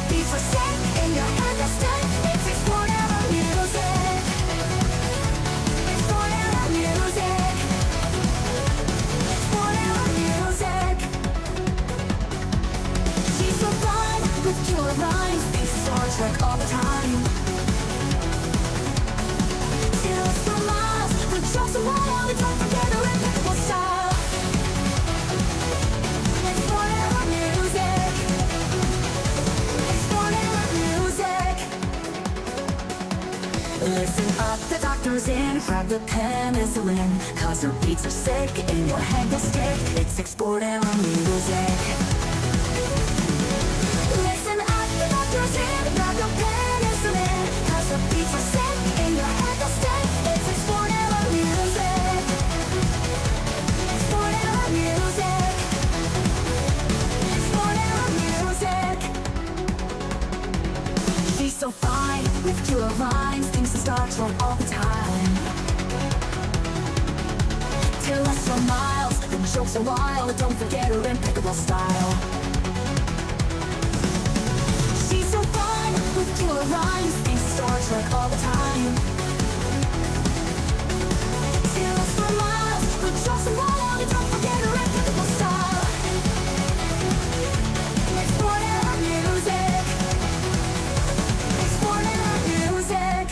beats are sick, in your head they'll stick. It's explore music. Explore music. Explore music. She's so fun with killer rhymes. These Star Trek all the time. Steals for miles, with jokes and wild, and don't forget her impeccable style. Explore music. Explore music. Listen up, the doctor's in. Grab the penicillin, cause her beats are sick. In your head they'll stick. It's Explore music. Listen up, the doctor's in. Grab the penicillin, cause her beats are sick. In your head they'll stick. It's Explore music. Explore music. Explore music. She's so fine with killer rhymes. Thinks the Star Trek all the time. Till us for miles, the jokes are wild. Don't forget her impeccable style. She's so fine with killer rhymes. Thinks Star Trek all the time. Till us for miles, the jokes are wild. Don't forget her impeccable style. Explore music. Explore music.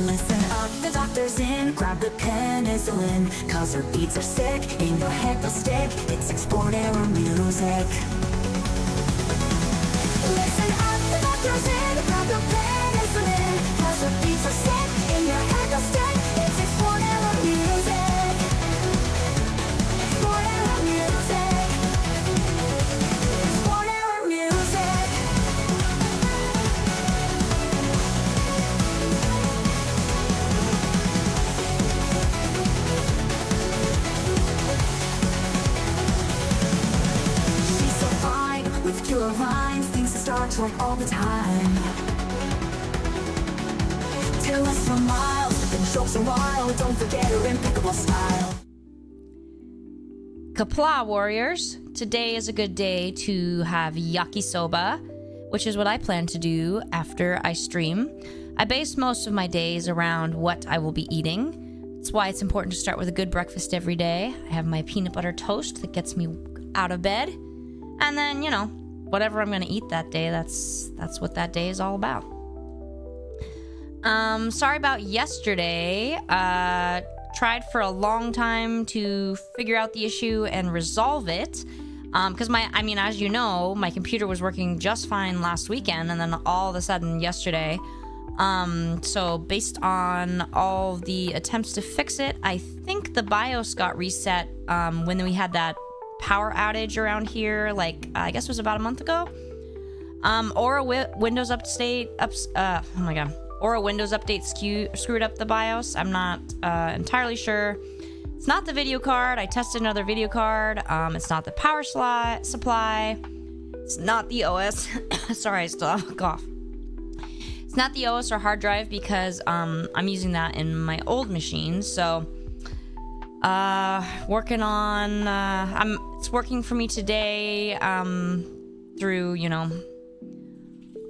Listen up, the doctor's in. Grab the penicillin, cause her beats are sick. In your head they'll stick. It's Explore music. Listen up, the doctor's in. Grab the penicillin, cause her beats are sick. In your head they'll stick. It's Explore music. Explore music. Explore music. She's so fine with killer rhymes. Thinks the Star Trek all the time. Till us for miles, the jokes are wild. Don't forget her impeccable style. Kapla warriors, today is a good day to have yakisoba, which is what I plan to do after I stream. I base most of my days around what I will be eating. That's why it's important to start with a good breakfast every day. I have my peanut butter toast that gets me out of bed. And then, you know, whatever I'm going to eat that day, that's what that day is all about. Sorry about yesterday. Tried for a long time to figure out the issue and resolve it. Because as you know, my computer was working just fine last weekend, and then all of a sudden yesterday. So based on all the attempts to fix it, I think the BIOS got reset when we had that power outage around here, like I guess it was about a month ago. Or a Windows update. Or a Windows update screwed up the BIOS. I'm not entirely sure. It's not the video card. I tested another video card. It's not the power supply. It's not the OS. Sorry, I still have a cough. It's not the OS or hard drive because I'm using that in my old machine. So, working on. It's working for me today. Through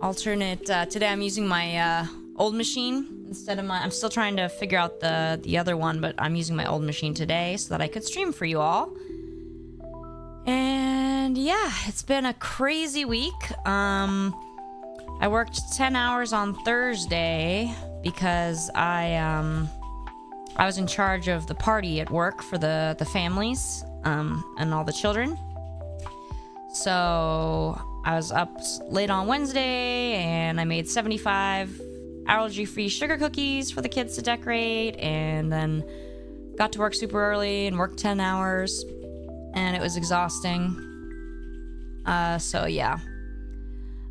alternate. Today I'm using my old machine instead of my. I'm still trying to figure out the other one, but I'm using my old machine today so that I could stream for you all. And yeah, it's been a crazy week. I worked 10 hours on Thursday because I was in charge of the party at work for the families and all the children. So I was up late on Wednesday and I made 75 allergy-free sugar cookies for the kids to decorate, and then got to work super early and worked 10 hours, and it was exhausting. So yeah.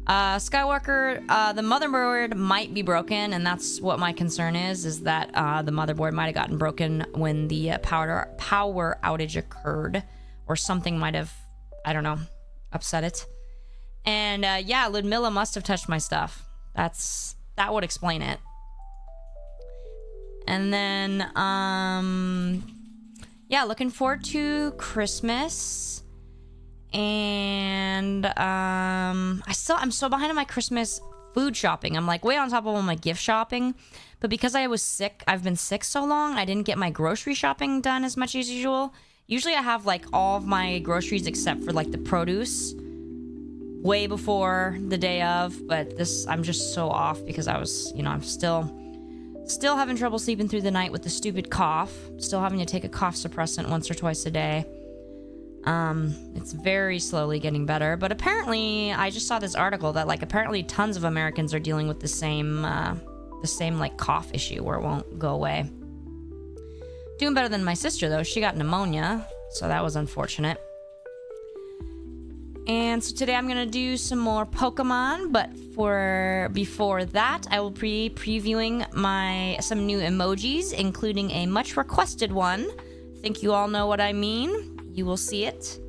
Skywalker, the motherboard might be broken, and that's what my concern is that the motherboard might have gotten broken when the power outage occurred, or something might have, I don't know, upset it. And yeah, Ludmilla must have touched my stuff. That would explain it. And then, yeah, looking forward to Christmas. And I'm so behind on my Christmas food shopping. I'm like way on top of all my gift shopping. But because I was sick, I've been sick so long, I didn't get my grocery shopping done as much as usual. Usually I have like all of my groceries except for like the produce way before the day of. But this, I'm just so off because I was, you know, I'm still having trouble sleeping through the night with the stupid cough. Still having to take a cough suppressant once or twice a day. It's very slowly getting better, but apparently I just saw this article that like apparently tons of Americans are dealing with the same like cough issue where it won't go away. Doing better than my sister though. She got pneumonia, so that was unfortunate. And so today I'm gonna do some more Pokemon, but before that I will be previewing some new emojis, including a much requested one. I think you all know what I mean. You will see it.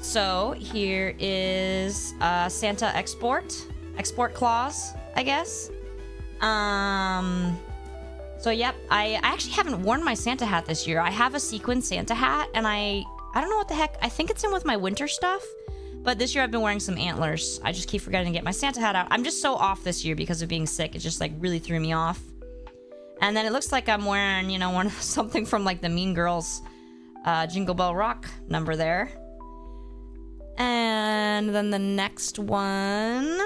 So here is Santa export clause, I guess. So yep, I actually haven't worn my Santa hat this year. I have a sequin Santa hat, and I don't know what the heck. I think it's in with my winter stuff. But this year I've been wearing some antlers. I just keep forgetting to get my Santa hat out. I'm just so off this year because of being sick. It just like really threw me off. And then it looks like I'm wearing, you know, something from like the Mean Girls Jingle Bell Rock number there. And then the next one.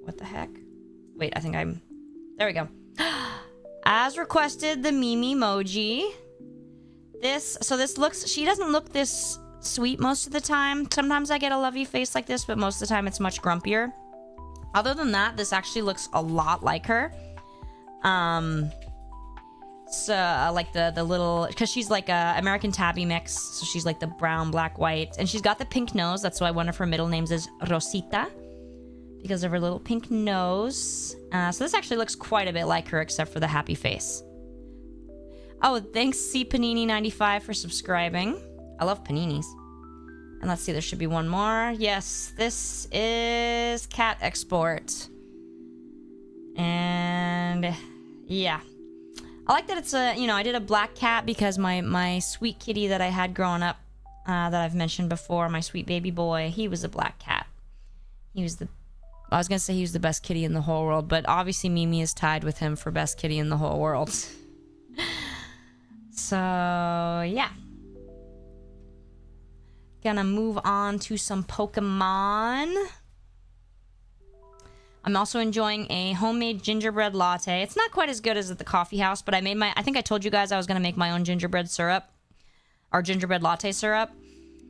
What the heck? Wait, I think there we go. As requested, the Mimi emoji. She doesn't look this sweet most of the time. Sometimes I get a lovey face like this, but most of the time it's much grumpier. Other than that, this actually looks a lot like her. So like the little, because she's like a American Tabby mix, so she's like the brown, black, white, and she's got the pink nose. That's why one of her middle names is Rosita, because of her little pink nose. So this actually looks quite a bit like her, except for the happy face. Oh, thanks C Panini 95 for subscribing. I love paninis. And let's see, there should be one more. Yes, this is cat export. And yeah, I like that it's I did a black cat because my sweet kitty that I had growing up, that I've mentioned before, my sweet baby boy, he was a black cat. I was gonna say he was the best kitty in the whole world, but obviously Mimi is tied with him for best kitty in the whole world. So yeah, gonna move on to some Pokemon. I'm also enjoying a homemade gingerbread latte. It's not quite as good as at the coffee house, but I think I told you guys I was gonna make my own gingerbread syrup, or gingerbread latte syrup.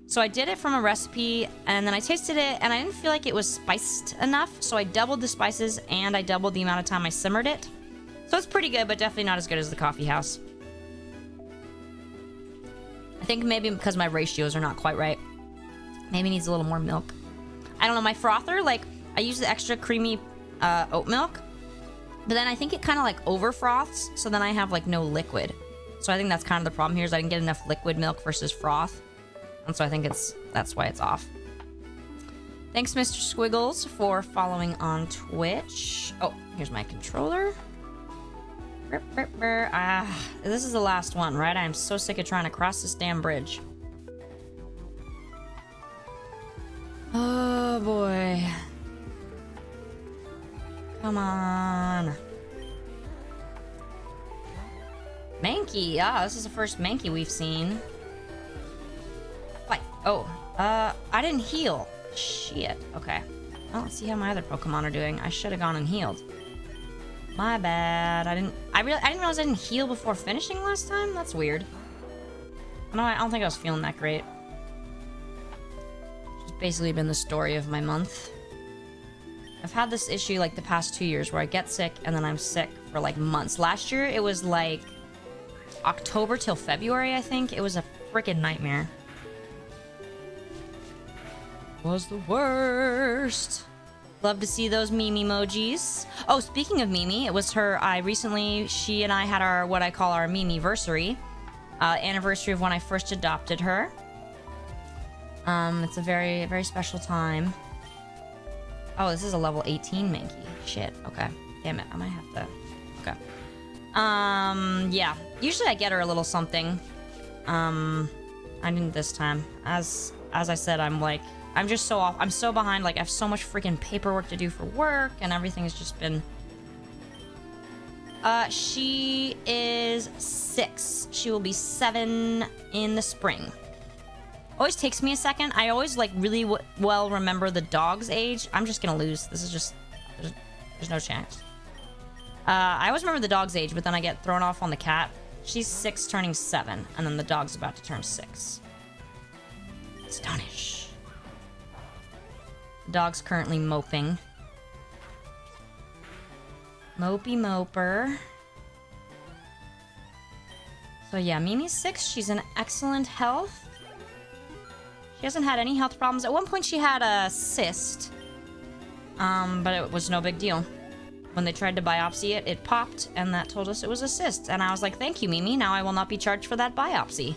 So I did it from a recipe, and then I tasted it, and I didn't feel like it was spiced enough, so I doubled the spices, and I doubled the amount of time I simmered it. So it's pretty good, but definitely not as good as the coffee house. I think maybe because my ratios are not quite right. Maybe it needs a little more milk. I don't know, my frother, like, I use the extra creamy oat milk, but then I think it kind of like over froths, so then I have like no liquid. So I think that's kind of the problem here, is I didn't get enough liquid milk versus froth. And so I think that's why it's off. Thanks, Mr. Squiggles, for following on Twitch. Oh, here's my controller. This is the last one, right? I'm so sick of trying to cross this damn bridge. Oh, boy. Come on. Mankey. Ah, this is the first Mankey we've seen. Fight. Oh, I didn't heal. Shit. Okay. Well, let's see how my other Pokemon are doing. I should have gone and healed. My bad. I didn't realize I didn't heal before finishing last time. That's weird. I don't think I was feeling that great. It's basically been the story of my month. I've had this issue like the past 2 years where I get sick and then I'm sick for like months. Last year it was like October till February, I think. It was a freaking nightmare. Was the worst. Love to see those Mimi emojis. Oh, speaking of Mimi, it was her. She and I had our what I call our Mimi-versary, anniversary of when I first adopted her. It's a very, very special time. Oh, this is a level 18 Mankey. Shit. Okay. Damn it. I might have to. Okay. Yeah. Usually I get her a little something. I didn't this time. As I said, I'm just so off. I'm so behind. Like, I have so much freaking paperwork to do for work, and everything has just been... She is 6. She will be 7 in the spring. Always takes me a second. I always, like, really well remember the dog's age. I'm just gonna lose. This is just... There's no chance. I always remember the dog's age, but then I get thrown off on the cat. She's 6 turning 7, and then the dog's about to turn 6. Astonish. The dog's currently moping. Mopey moper. So yeah, Mimi's 6. She's in excellent health. She hasn't had any health problems. At one point she had a cyst. But it was no big deal. When they tried to biopsy it, it popped, and that told us it was a cyst. And I was like, thank you, Mimi. Now I will not be charged for that biopsy.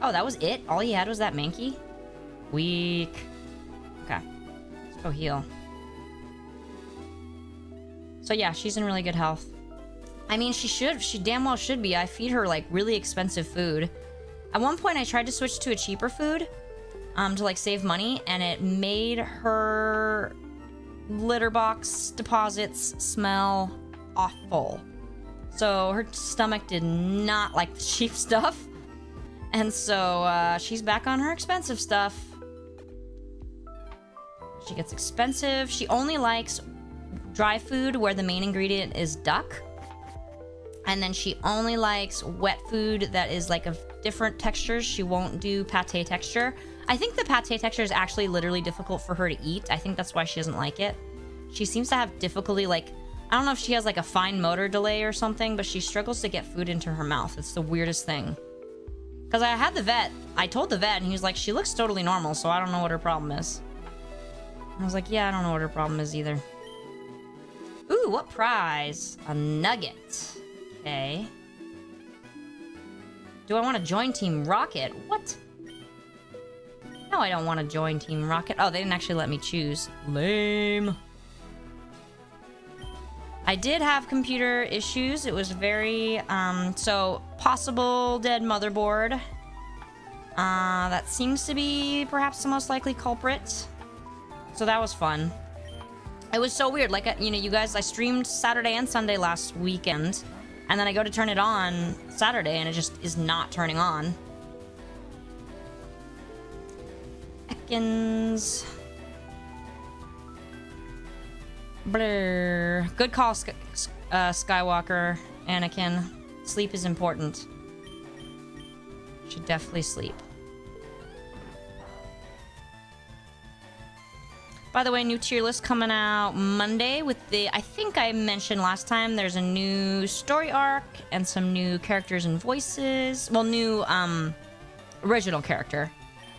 Oh, that was it? All he had was that Mankey? Weak. Okay. Let's go heal. So yeah, she's in really good health. I mean, she damn well should be. I feed her, like, really expensive food. At one point, I tried to switch to a cheaper food, to, like, save money, and it made her litter box deposits smell awful. So her stomach did not like the cheap stuff. And so, she's back on her expensive stuff. She gets expensive. She only likes dry food where the main ingredient is duck. And then she only likes wet food that is like of different textures. She won't do pate texture. I think the pate texture is actually literally difficult for her to eat. I think that's why she doesn't like it. She seems to have difficulty, like, I don't know if she has like a fine motor delay or something, but she struggles to get food into her mouth. It's the weirdest thing. Because I told the vet, and he was like, she looks totally normal, so I don't know what her problem is. I was like, yeah, I don't know what her problem is either. Ooh, what prize? A nugget. Okay. Do I want to join Team Rocket? What? No, I don't want to join Team Rocket. Oh, they didn't actually let me choose. Lame. I did have computer issues. It was very, so possible dead motherboard. That seems to be perhaps the most likely culprit. So that was fun. It was so weird. Like, you know, you guys, I streamed Saturday and Sunday last weekend. And then I go to turn it on Saturday, and it just is not turning on. Ekans. Blur. Good call, Skywalker, Anakin. Sleep is important. Should definitely sleep. By the way, new tier list coming out Monday with the... I think I mentioned last time there's a new story arc and some new characters and voices. Well, new original character.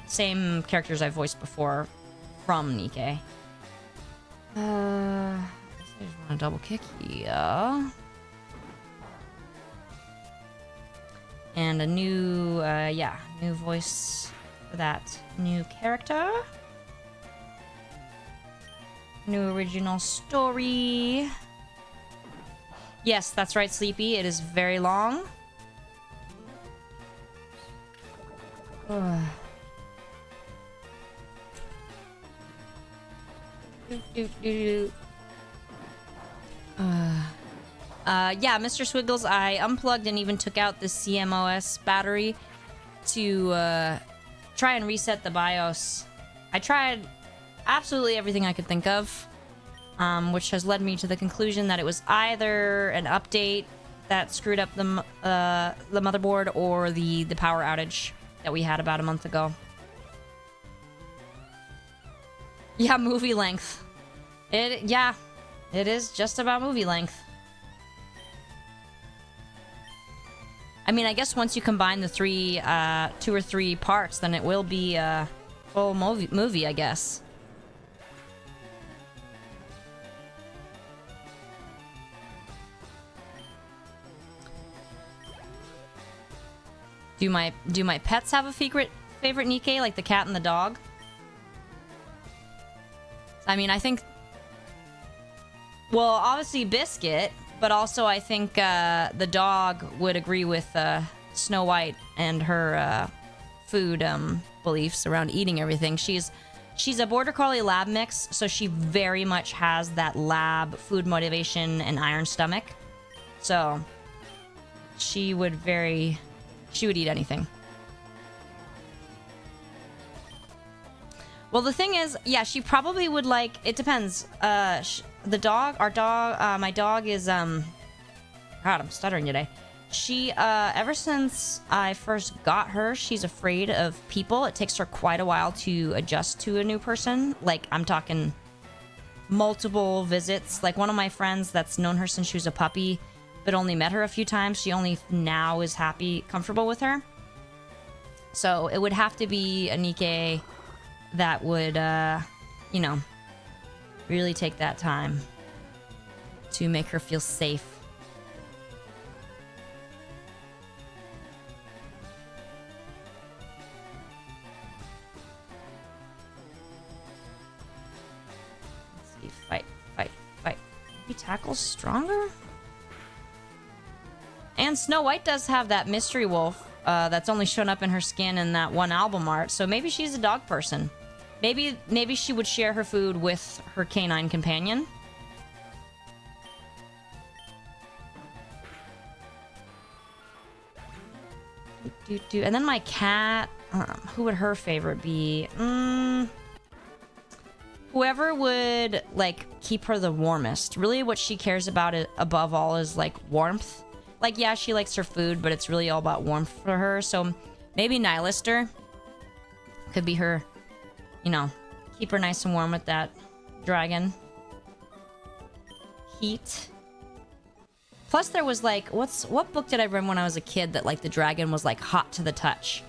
Same characters I voiced before from NIKKE. I just want to double kick here. And a new, new voice for that new character. New original story. Yes, that's right, Sleepy. It is very long. Yeah, Mr. Swiggles, I unplugged and even took out the CMOS battery to try and reset the BIOS. I tried absolutely everything I could think of, which has led me to the conclusion that it was either an update that screwed up the motherboard or the power outage that we had about a month ago. Yeah, movie length. It is just about movie length. I mean, I guess once you combine the 2 or 3 parts, then it will be a full movie, I guess. Do my pets have a favorite NIKKE, like the cat and the dog? I mean, I think... Well, obviously Biscuit, but also I think the dog would agree with Snow White and her food beliefs around eating everything. She's a border collie lab mix, so she very much has that lab food motivation and iron stomach. So she would eat anything. Well, the thing is, yeah, she probably would like, it depends. My dog is, God, I'm stuttering today. She, ever since I first got her, she's afraid of people. It takes her quite a while to adjust to a new person. Like, I'm talking multiple visits. Like, one of my friends that's known her since she was a puppy, but only met her a few times, she only now is comfortable with her. So it would have to be a NIKKE that would, you know, really take that time to make her feel safe. Let's see, fight. Maybe tackle's stronger? And Snow White does have that mystery wolf that's only shown up in her skin in that one album art, so maybe she's a dog person. Maybe she would share her food with her canine companion. And then my cat, who would her favorite be? Whoever would, like, keep her the warmest. Really what she cares about above all is, like, warmth. Like, yeah, she likes her food, but it's really all about warmth for her. So maybe Nihilister could be her, you know, keep her nice and warm with that dragon. Heat. Plus there was like, what book did I read when I was a kid that like the dragon was like hot to the touch?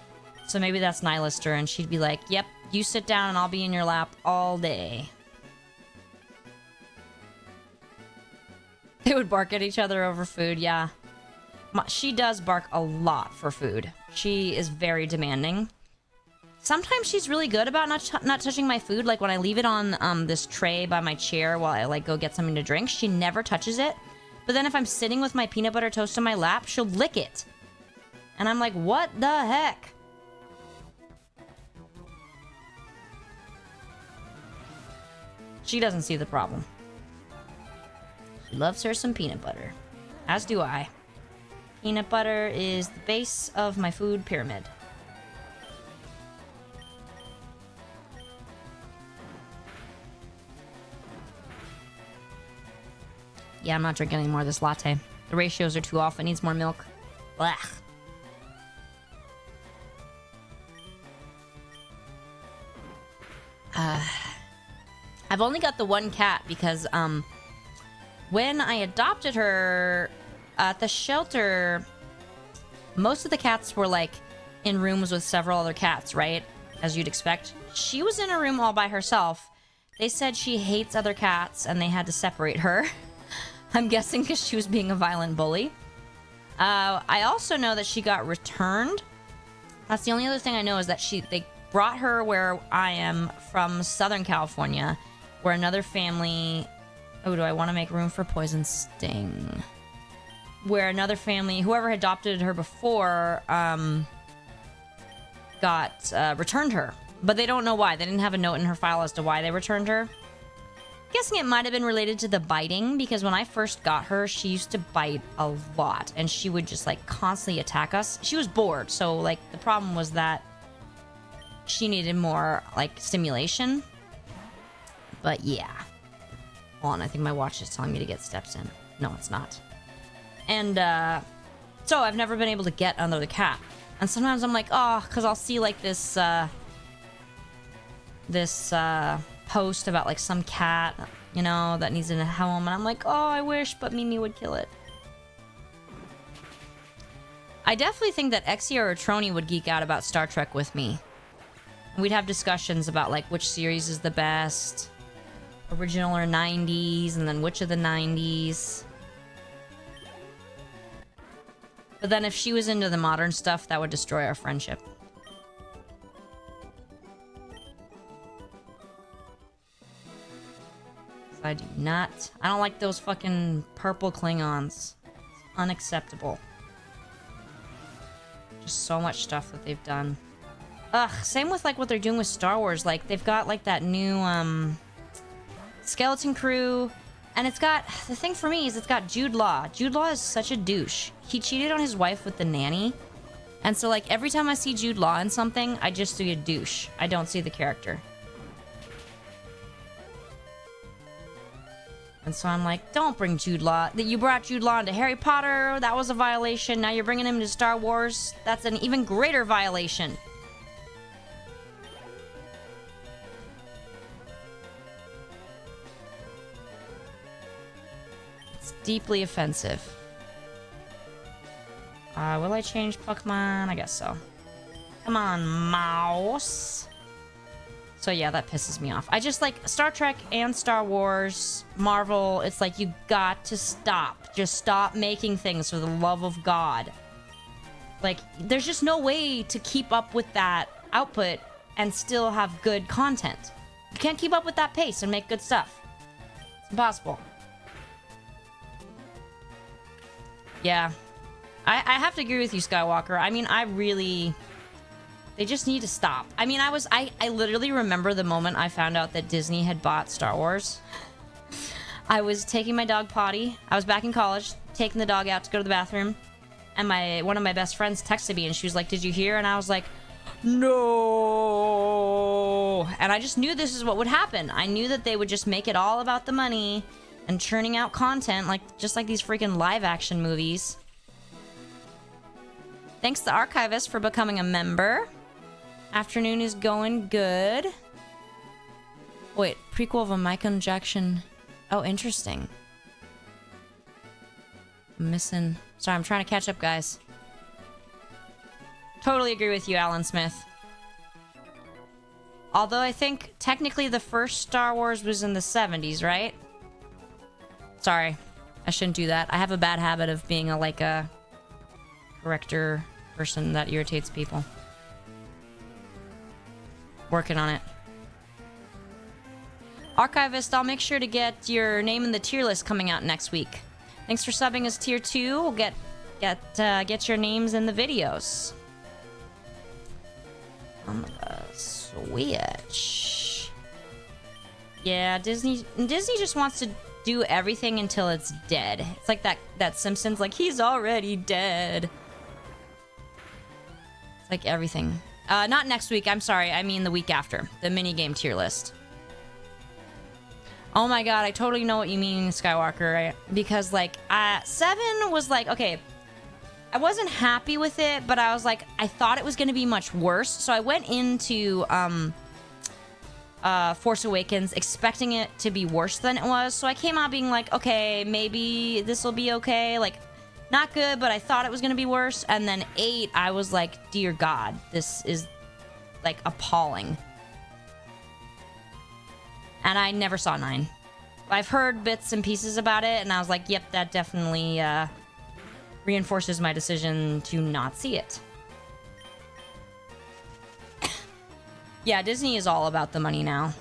So maybe that's Nihilister, and she'd be like, yep, you sit down and I'll be in your lap all day. They would bark at each other over food, yeah. She does bark a lot for food. She is very demanding. Sometimes she's really good about not touching my food. Like when I leave it on this tray by my chair while I like go get something to drink, she never touches it. But then if I'm sitting with my peanut butter toast in my lap, she'll lick it. And I'm like, what the heck? She doesn't see the problem. She loves her some peanut butter. As do I. Peanut butter is the base of my food pyramid. Yeah, I'm not drinking any more of this latte. The ratios are too off. It needs more milk. Blech. I've only got the one cat because, when I adopted her at the shelter, most of the cats were like in rooms with several other cats, right? As you'd expect. She was in a room all by herself. They said she hates other cats and they had to separate her. I'm guessing because she was being a violent bully. I also know that she got returned. That's the only other thing I know, is that they brought her where I am from Southern California, where another family... Oh, do I want to make room for Poison Sting? Where another family, whoever had adopted her before, returned her. But they don't know why. They didn't have a note in her file as to why they returned her. Guessing it might have been related to the biting, because when I first got her, she used to bite a lot, and she would just like constantly attack us. She was bored, so like the problem was that she needed more like stimulation. But yeah. Hold on, I think my watch is telling me to get steps in. No, it's not. And so I've never been able to get another cat. And sometimes I'm like, oh, because I'll see like this post about like some cat, you know, that needs a home, and I'm like, oh, I wish, but Mimi would kill it. I definitely think that Exia or Trony would geek out about Star Trek with me. We'd have discussions about like which series is the best, original or 90s, and then which of the 90s. But then if she was into the modern stuff, that would destroy our friendship. I do not. I don't like those fucking purple Klingons. It's unacceptable. Just so much stuff that they've done. Ugh, same with like what they're doing with Star Wars. Like they've got like that new skeleton crew, and it's got, the thing for me is it's got Jude Law. Jude Law is such a douche. He cheated on his wife with the nanny. And so like every time I see Jude Law in something, I just see a douche. I don't see the character. And so I'm like, don't bring Jude Law. That you brought Jude Law into Harry Potter, that was a violation. Now you're bringing him to Star Wars. That's an even greater violation. It's deeply offensive. Will I change Pokemon? I guess so. Come on, mouse. So yeah, that pisses me off. I just like Star Trek and Star Wars, Marvel. It's like you got to stop. Just stop making things for the love of God. Like there's just no way to keep up with that output and still have good content. You can't keep up with that pace and make good stuff. It's impossible. Yeah. I have to agree with you, Skywalker. I mean, I really... They just need to stop. I mean, I literally remember the moment I found out that Disney had bought Star Wars. I was taking my dog potty. I was back in college, taking the dog out to go to the bathroom. And one of my best friends texted me and she was like, "Did you hear?" And I was like, "No." And I just knew this is what would happen. I knew that they would just make it all about the money and churning out content just like these freaking live action movies. Thanks to Archivist for becoming a member. Afternoon is going good. Wait, prequel of a Michael Jackson. Oh, interesting. I'm missing. Sorry, I'm trying to catch up, guys. Totally agree with you, Alan Smith. Although I think technically the first Star Wars was in the 70s, right? Sorry, I shouldn't do that. I have a bad habit of being a corrector person that irritates people. Working on it. Archivist, I'll make sure to get your name in the tier list coming out next week. Thanks for subbing as tier 2. We'll get your names in the videos. On the Switch. Yeah, Disney just wants to do everything until it's dead. It's like that Simpsons, like, he's already dead. It's like everything. Not next week, I'm sorry. I mean the week after. The minigame tier list. Oh my god, I totally know what you mean, Skywalker. Because, 7 was like, okay, I wasn't happy with it, but I was like, I thought it was going to be much worse. So I went into Force Awakens expecting it to be worse than it was. So I came out being like, okay, maybe this will be okay. Like, not good, but I thought it was going to be worse. And then 8, I was like, dear God, this is, like, appalling. And I never saw 9. I've heard bits and pieces about it, and I was like, yep, that definitely reinforces my decision to not see it. Yeah, Disney is all about the money now.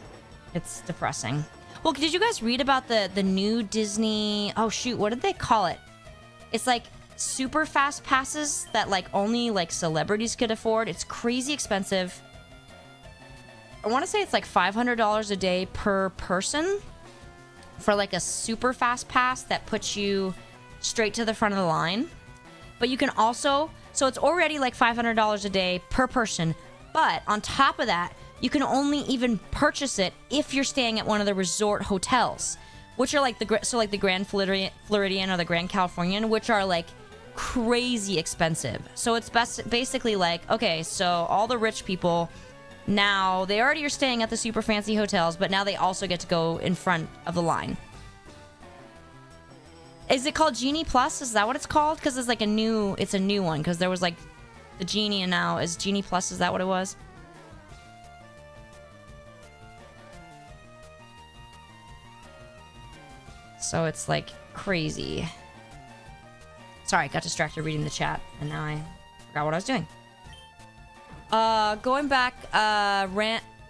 It's depressing. Well, did you guys read about the new Disney... Oh, shoot, what did they call it? It's like super fast passes that only celebrities could afford. It's crazy expensive. I want to say it's like $500 a day per person for a super fast pass that puts you straight to the front of the line. But you can also, so it's already $500 a day per person. But on top of that, you can only even purchase it if you're staying at one of the resort hotels, which are the Grand Floridian or the Grand Californian, which are crazy expensive. So it's basically okay, so all the rich people now, they already are staying at the super fancy hotels, but now they also get to go in front of the line. Is it called Genie Plus? Is that what it's called? Because it's it's a new one. Because there was the Genie, and now is Genie Plus. Is that what it was? So it's crazy. Sorry, I got distracted reading the chat, and now I forgot what I was doing. Going back,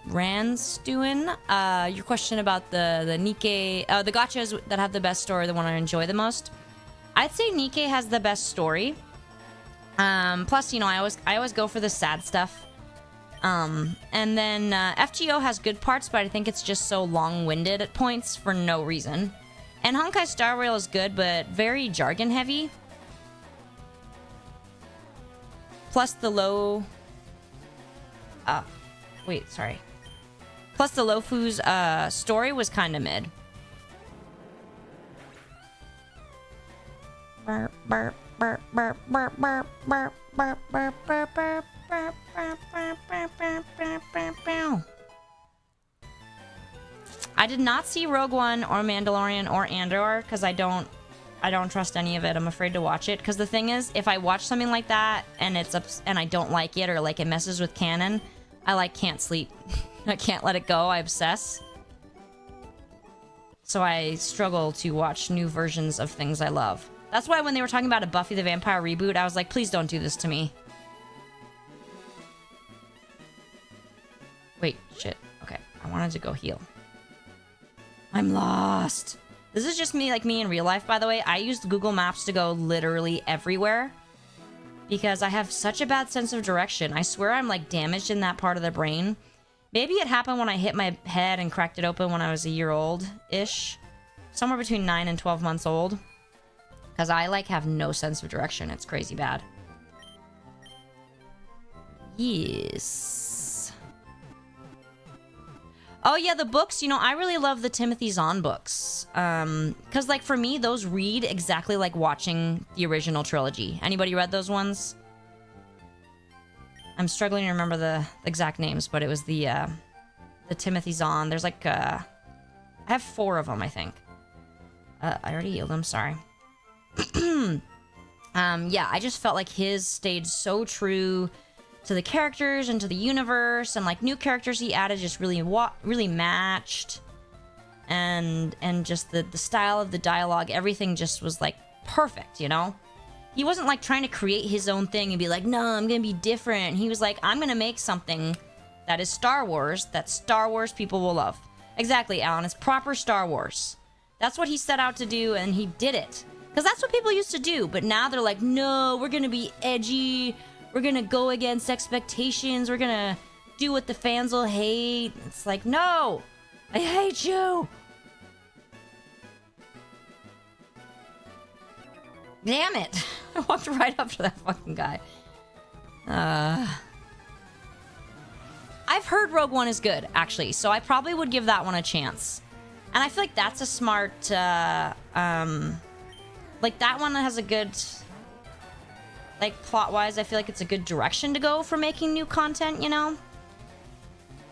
Rand's doing, your question about the NIKKE, the gachas that have the best story, the one I enjoy the most. I'd say NIKKE has the best story. Plus, I always go for the sad stuff. And then FGO has good parts, but I think it's just so long-winded at points for no reason. And Honkai Star Rail is good, but very jargon-heavy. Plus the low... wait, sorry. Plus the Lofu's story was kind of mid. Burp, burp, burp, burp, burp, burp, burp, burp, burp, burp, burp. I did not see Rogue One or Mandalorian or Andor because I don't trust any of it. I'm afraid to watch it because the thing is, if I watch something like that and and I don't like it or like it messes with canon, I like can't sleep. I can't let it go. I obsess. So I struggle to watch new versions of things I love. That's why when they were talking about a Buffy the Vampire reboot, I was like, please don't do this to me. Wait, shit. Okay, I wanted to go heal. I'm lost. This is just me, like me in real life, by the way. I used Google Maps to go literally everywhere because I have such a bad sense of direction. I swear I'm like damaged in that part of the brain. Maybe it happened when I hit my head and cracked it open when I was a year old-ish. Somewhere between 9 and 12 months old. Because I like have no sense of direction. It's crazy bad. Yes. Oh yeah, the books, you know, I really love the Timothy Zahn books. Because like for me, those read exactly like watching the original trilogy. Anybody read those ones? I'm struggling to remember the exact names, but it was the Timothy Zahn. There's like, I have 4 of them, I think. I already healed them, sorry. Yeah, I just felt like his stayed so true to the characters and to the universe, and like new characters he added just really matched, and just the style of the dialogue, everything just was like perfect, you know? He wasn't like trying to create his own thing and be like, no, I'm gonna be different. He was like, I'm gonna make something that is Star Wars, that Star Wars people will love. Exactly, Alan, it's proper Star Wars. That's what he set out to do, and he did it. Because that's what people used to do, but now they're like, no, we're gonna be edgy, we're gonna go against expectations, we're gonna do what the fans will hate. It's like, no, I hate you. Damn it. I walked right up to that fucking guy. I've heard Rogue One is good, actually, so I probably would give that one a chance. And I feel like that's a smart, like, that one has a good, like, plot-wise, I feel like it's a good direction to go for making new content, you know?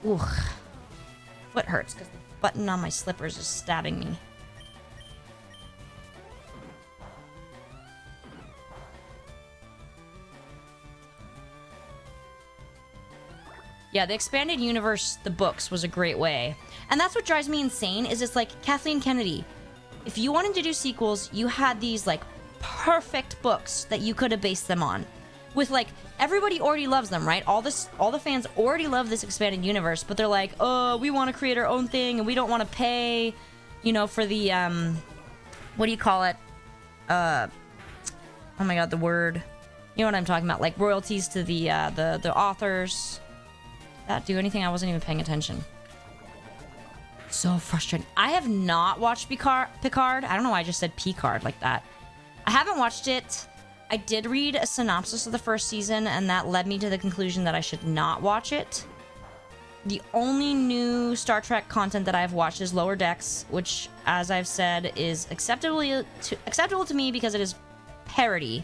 Ooh. Foot hurts, because the button on my slippers is stabbing me. Yeah, the expanded universe, the books, was a great way. And that's what drives me insane, is it's like, Kathleen Kennedy, if you wanted to do sequels, you had these, like, perfect books that you could have based them on. With, like, everybody already loves them, right? All the fans already love this expanded universe, but they're like, oh, we want to create our own thing, and we don't want to pay, you know, for the, what do you call it? Oh my god, the word. You know what I'm talking about, like, royalties to the authors. That do anything? I wasn't even paying attention. So frustrating. I have not watched Picard. I don't know why I just said Picard like that. I haven't watched it. I did read a synopsis of the first season, and that led me to the conclusion that I should not watch it. The only new Star Trek content that I've watched is Lower Decks, which, as I've said, is acceptable to me because it is parody.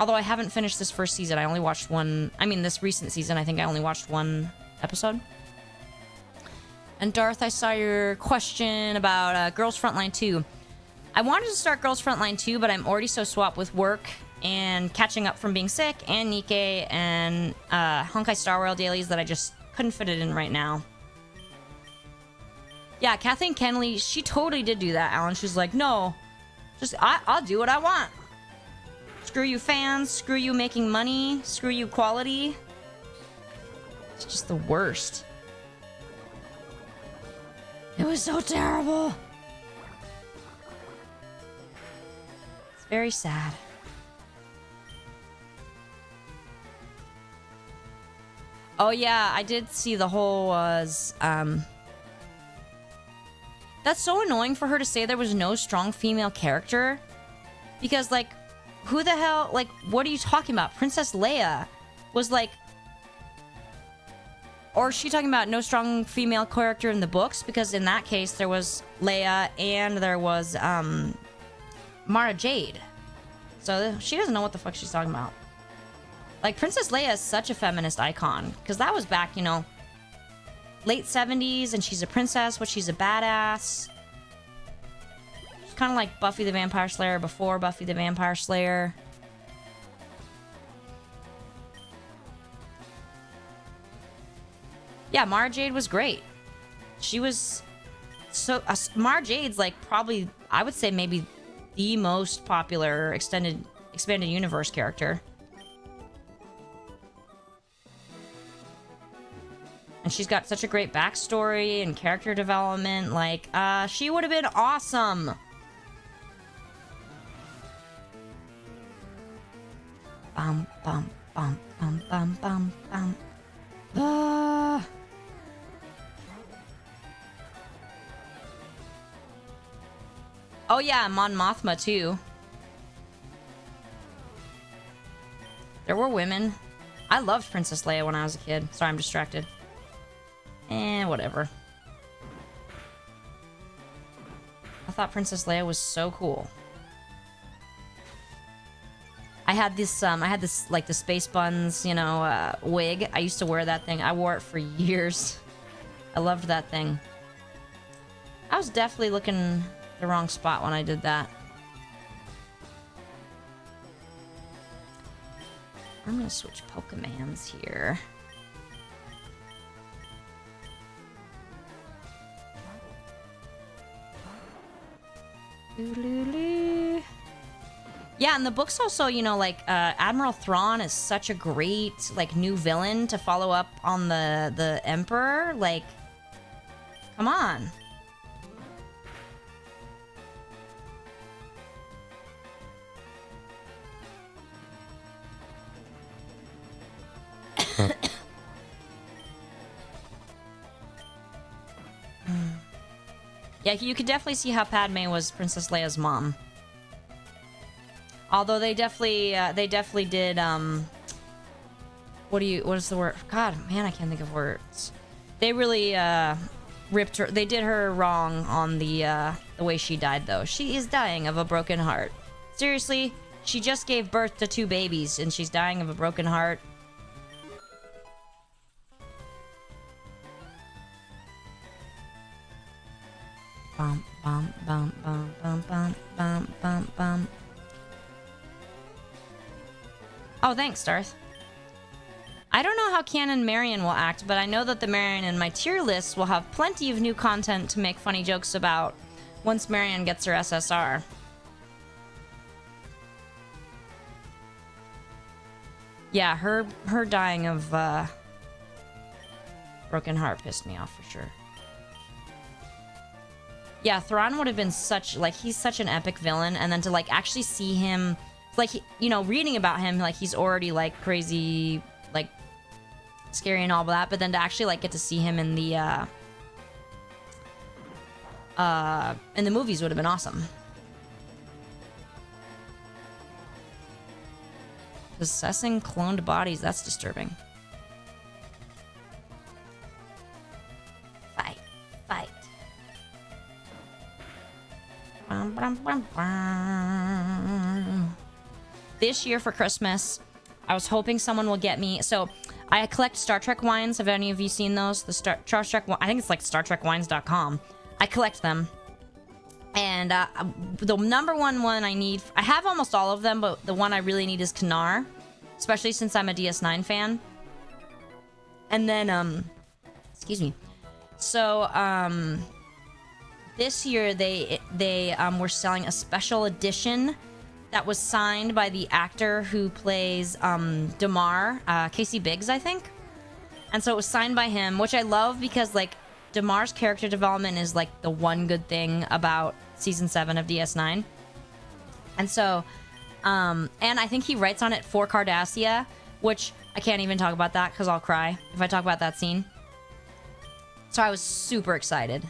Although I haven't finished this first season. I only watched one... I mean, this recent season, I think I only watched one episode. And Darth, I saw your question about Girls Frontline 2. I wanted to start Girls Frontline 2, but I'm already so swamped with work and catching up from being sick and NIKKE and Honkai Star Rail dailies that I just couldn't fit it in right now. Yeah, Kathleen Kennedy, she totally did do that, Alan. She's like, no, just I'll do what I want. Screw you fans, screw you making money, screw you quality. It's just the worst. It was so terrible. It's very sad. Oh yeah, I did see the whole was that's so annoying for her to say there was no strong female character. Because like who the hell, like what are you talking about? Princess Leia was like, or is she talking about no strong female character in the books? Because in that case there was Leia and there was Mara Jade. So she doesn't know what the fuck she's talking about. Like, Princess Leia is such a feminist icon. Because that was back, you know, late 70s, and she's a princess, but she's a badass. She's kind of like Buffy the Vampire Slayer before Buffy the Vampire Slayer. Yeah, Mara Jade was great. She was... So, Mara Jade's, like, probably, I would say maybe the most popular expanded universe character. And she's got such a great backstory and character development. Like, she would have been awesome. Bum, bum, bum, bum, bum, bum, bum. Oh yeah, Mon Mothma too. There were women. I loved Princess Leia when I was a kid. Sorry, I'm distracted. Whatever. I thought Princess Leia was so cool. I had this, like, the Space Buns, you know, wig. I used to wear that thing. I wore it for years. I loved that thing. I was definitely looking the wrong spot when I did that. I'm gonna switch Pokemons here. Yeah, and the books also, you know, like, Admiral Thrawn is such a great, like, new villain to follow up on the Emperor. Like, come on. Yeah, you could definitely see how Padme was Princess Leia's mom. Although they definitely did, what is the word? God, man, I can't think of words. They really, ripped her, they did her wrong on the way she died, though. She is dying of a broken heart. Seriously, she just gave birth to 2 babies, and she's dying of a broken heart. Bum, bum, bum, bum, bum, bum, bum, bum, bum. Oh, thanks, Darth. I don't know how Canon Marion will act, but I know that the Marion in my tier list will have plenty of new content to make funny jokes about once Marion gets her SSR. Yeah, her dying of broken heart pissed me off for sure. Yeah, Thrawn would have been such, like, he's such an epic villain, and then to, like, actually see him, like, you know, reading about him, like, he's already, like, crazy, like, scary and all that, but then to actually, like, get to see him in the movies would have been awesome. Possessing cloned bodies, that's disturbing. Fight. Fight. This year for Christmas, I was hoping someone will get me. So I collect Star Trek wines. Have any of you seen those? The Star Trek, I think it's like StarTrekWines.com. I collect them. And the number one I need, I have almost all of them, but the one I really need is Kanar, especially since I'm a DS9 fan. And then, excuse me. So, this year they were selling a special edition that was signed by the actor who plays Damar, Casey Biggs, I think. And so it was signed by him, which I love because, like, Damar's character development is, like, the one good thing about Season 7 of DS9. And so, and I think he writes on it for Cardassia, which I can't even talk about that because I'll cry if I talk about that scene. So I was super excited.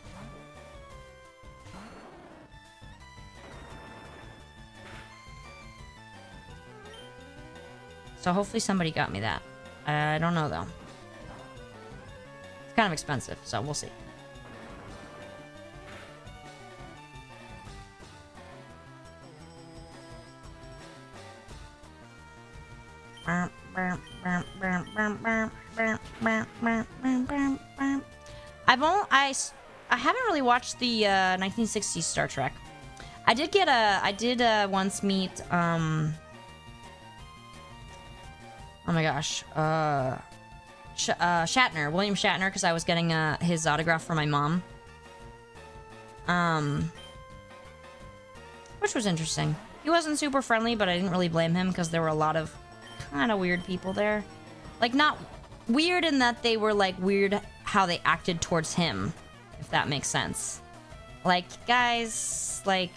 So hopefully somebody got me that. I don't know though. It's kind of expensive, so we'll see. I haven't really watched the 1960s Star Trek. I did once meet oh my gosh, Shatner, William Shatner, because I was getting his autograph for my mom. Which was interesting. He wasn't super friendly, but I didn't really blame him because there were a lot of kind of weird people there. Like, not weird in that they were like weird how they acted towards him, if that makes sense. Like, guys, like,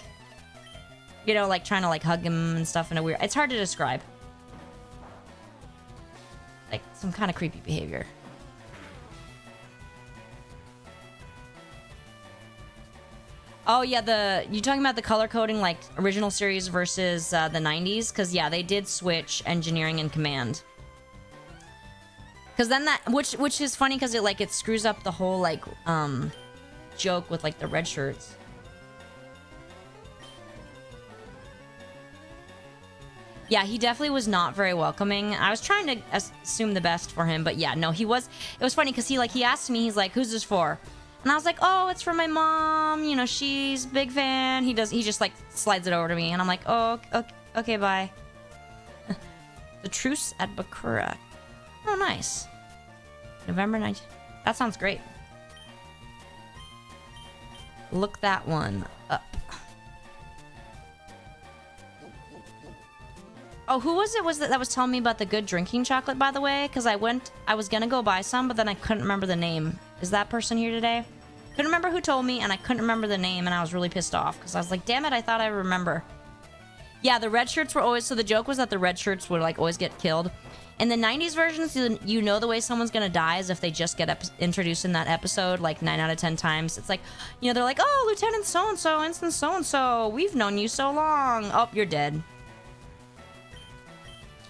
you know, like trying to like hug him and stuff in a weird... It's hard to describe. Like, some kind of creepy behavior. Oh, yeah, you talking about the color coding, like, original series versus the 90s? Because, yeah, they did switch engineering and command. Because then that... Which is funny because it screws up the whole, like, joke with, like, the red shirts. Yeah, he definitely was not very welcoming. I was trying to assume the best for him, but yeah, no, he was... It was funny because he asked me, he's like, who's this for? And I was like, oh, it's for my mom. You know, she's a big fan. He just, like, slides it over to me. And I'm like, oh, okay, bye. The Truce at Bakura. Oh, nice. November 19th. That sounds great. Look that one up. Oh, who was it that was telling me about the good drinking chocolate, by the way? Because I was gonna go buy some, but then I couldn't remember the name. Is that person here today? Couldn't remember who told me, and I couldn't remember the name, and I was really pissed off. Because I was like, damn it, I thought I remember. Yeah, the red shirts were always... So the joke was that the red shirts would, like, always get killed. In the 90s versions, you know the way someone's gonna die is if they just get introduced in that episode, like, 9 out of 10 times. It's like, you know, they're like, oh, Lieutenant so-and-so, Ensign so-and-so, we've known you so long. Oh, you're dead.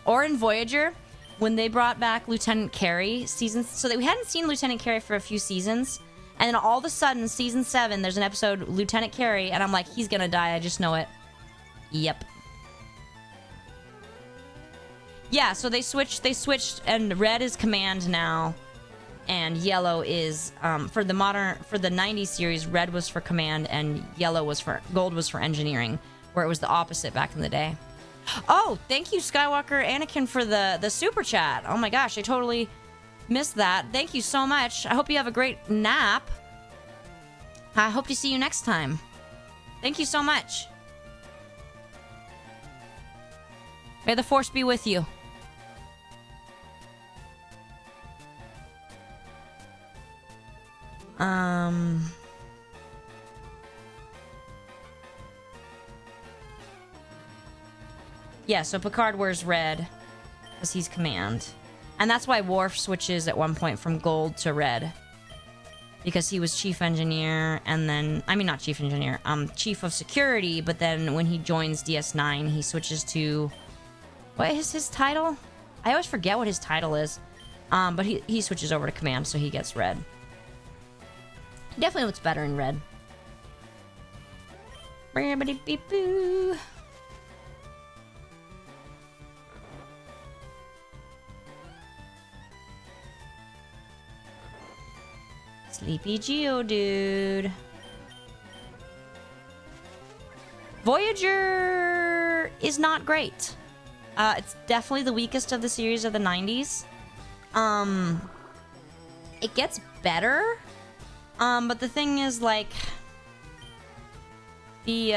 Or in Voyager, when they brought back Lieutenant Carey seasons, so that we hadn't seen Lieutenant Carey for a few seasons, and then all of a sudden, season 7, there's an episode, Lieutenant Carey, and I'm like, he's gonna die, I just know it. Yep. Yeah, so they switched, and red is command now, and yellow is, for the 90s series, red was for command, and gold was for engineering, where it was the opposite back in the day. Oh, thank you, Skywalker Anakin, for the super chat. Oh my gosh, I totally missed that. Thank you so much. I hope you have a great nap. I hope to see you next time. Thank you so much. May the Force be with you. Yeah, so Picard wears red because he's command. And that's why Worf switches at one point from gold to red. Because he was chief engineer and then... I mean, not chief engineer. Chief of security, but then when he joins DS9, he switches to... What is his title? I always forget what his title is. But he switches over to command, so he gets red. He definitely looks better in red. Boo. Sleepy Geodude. Voyager is not great. It's definitely the weakest of the series of the 90s. It gets better. But the thing is, like, the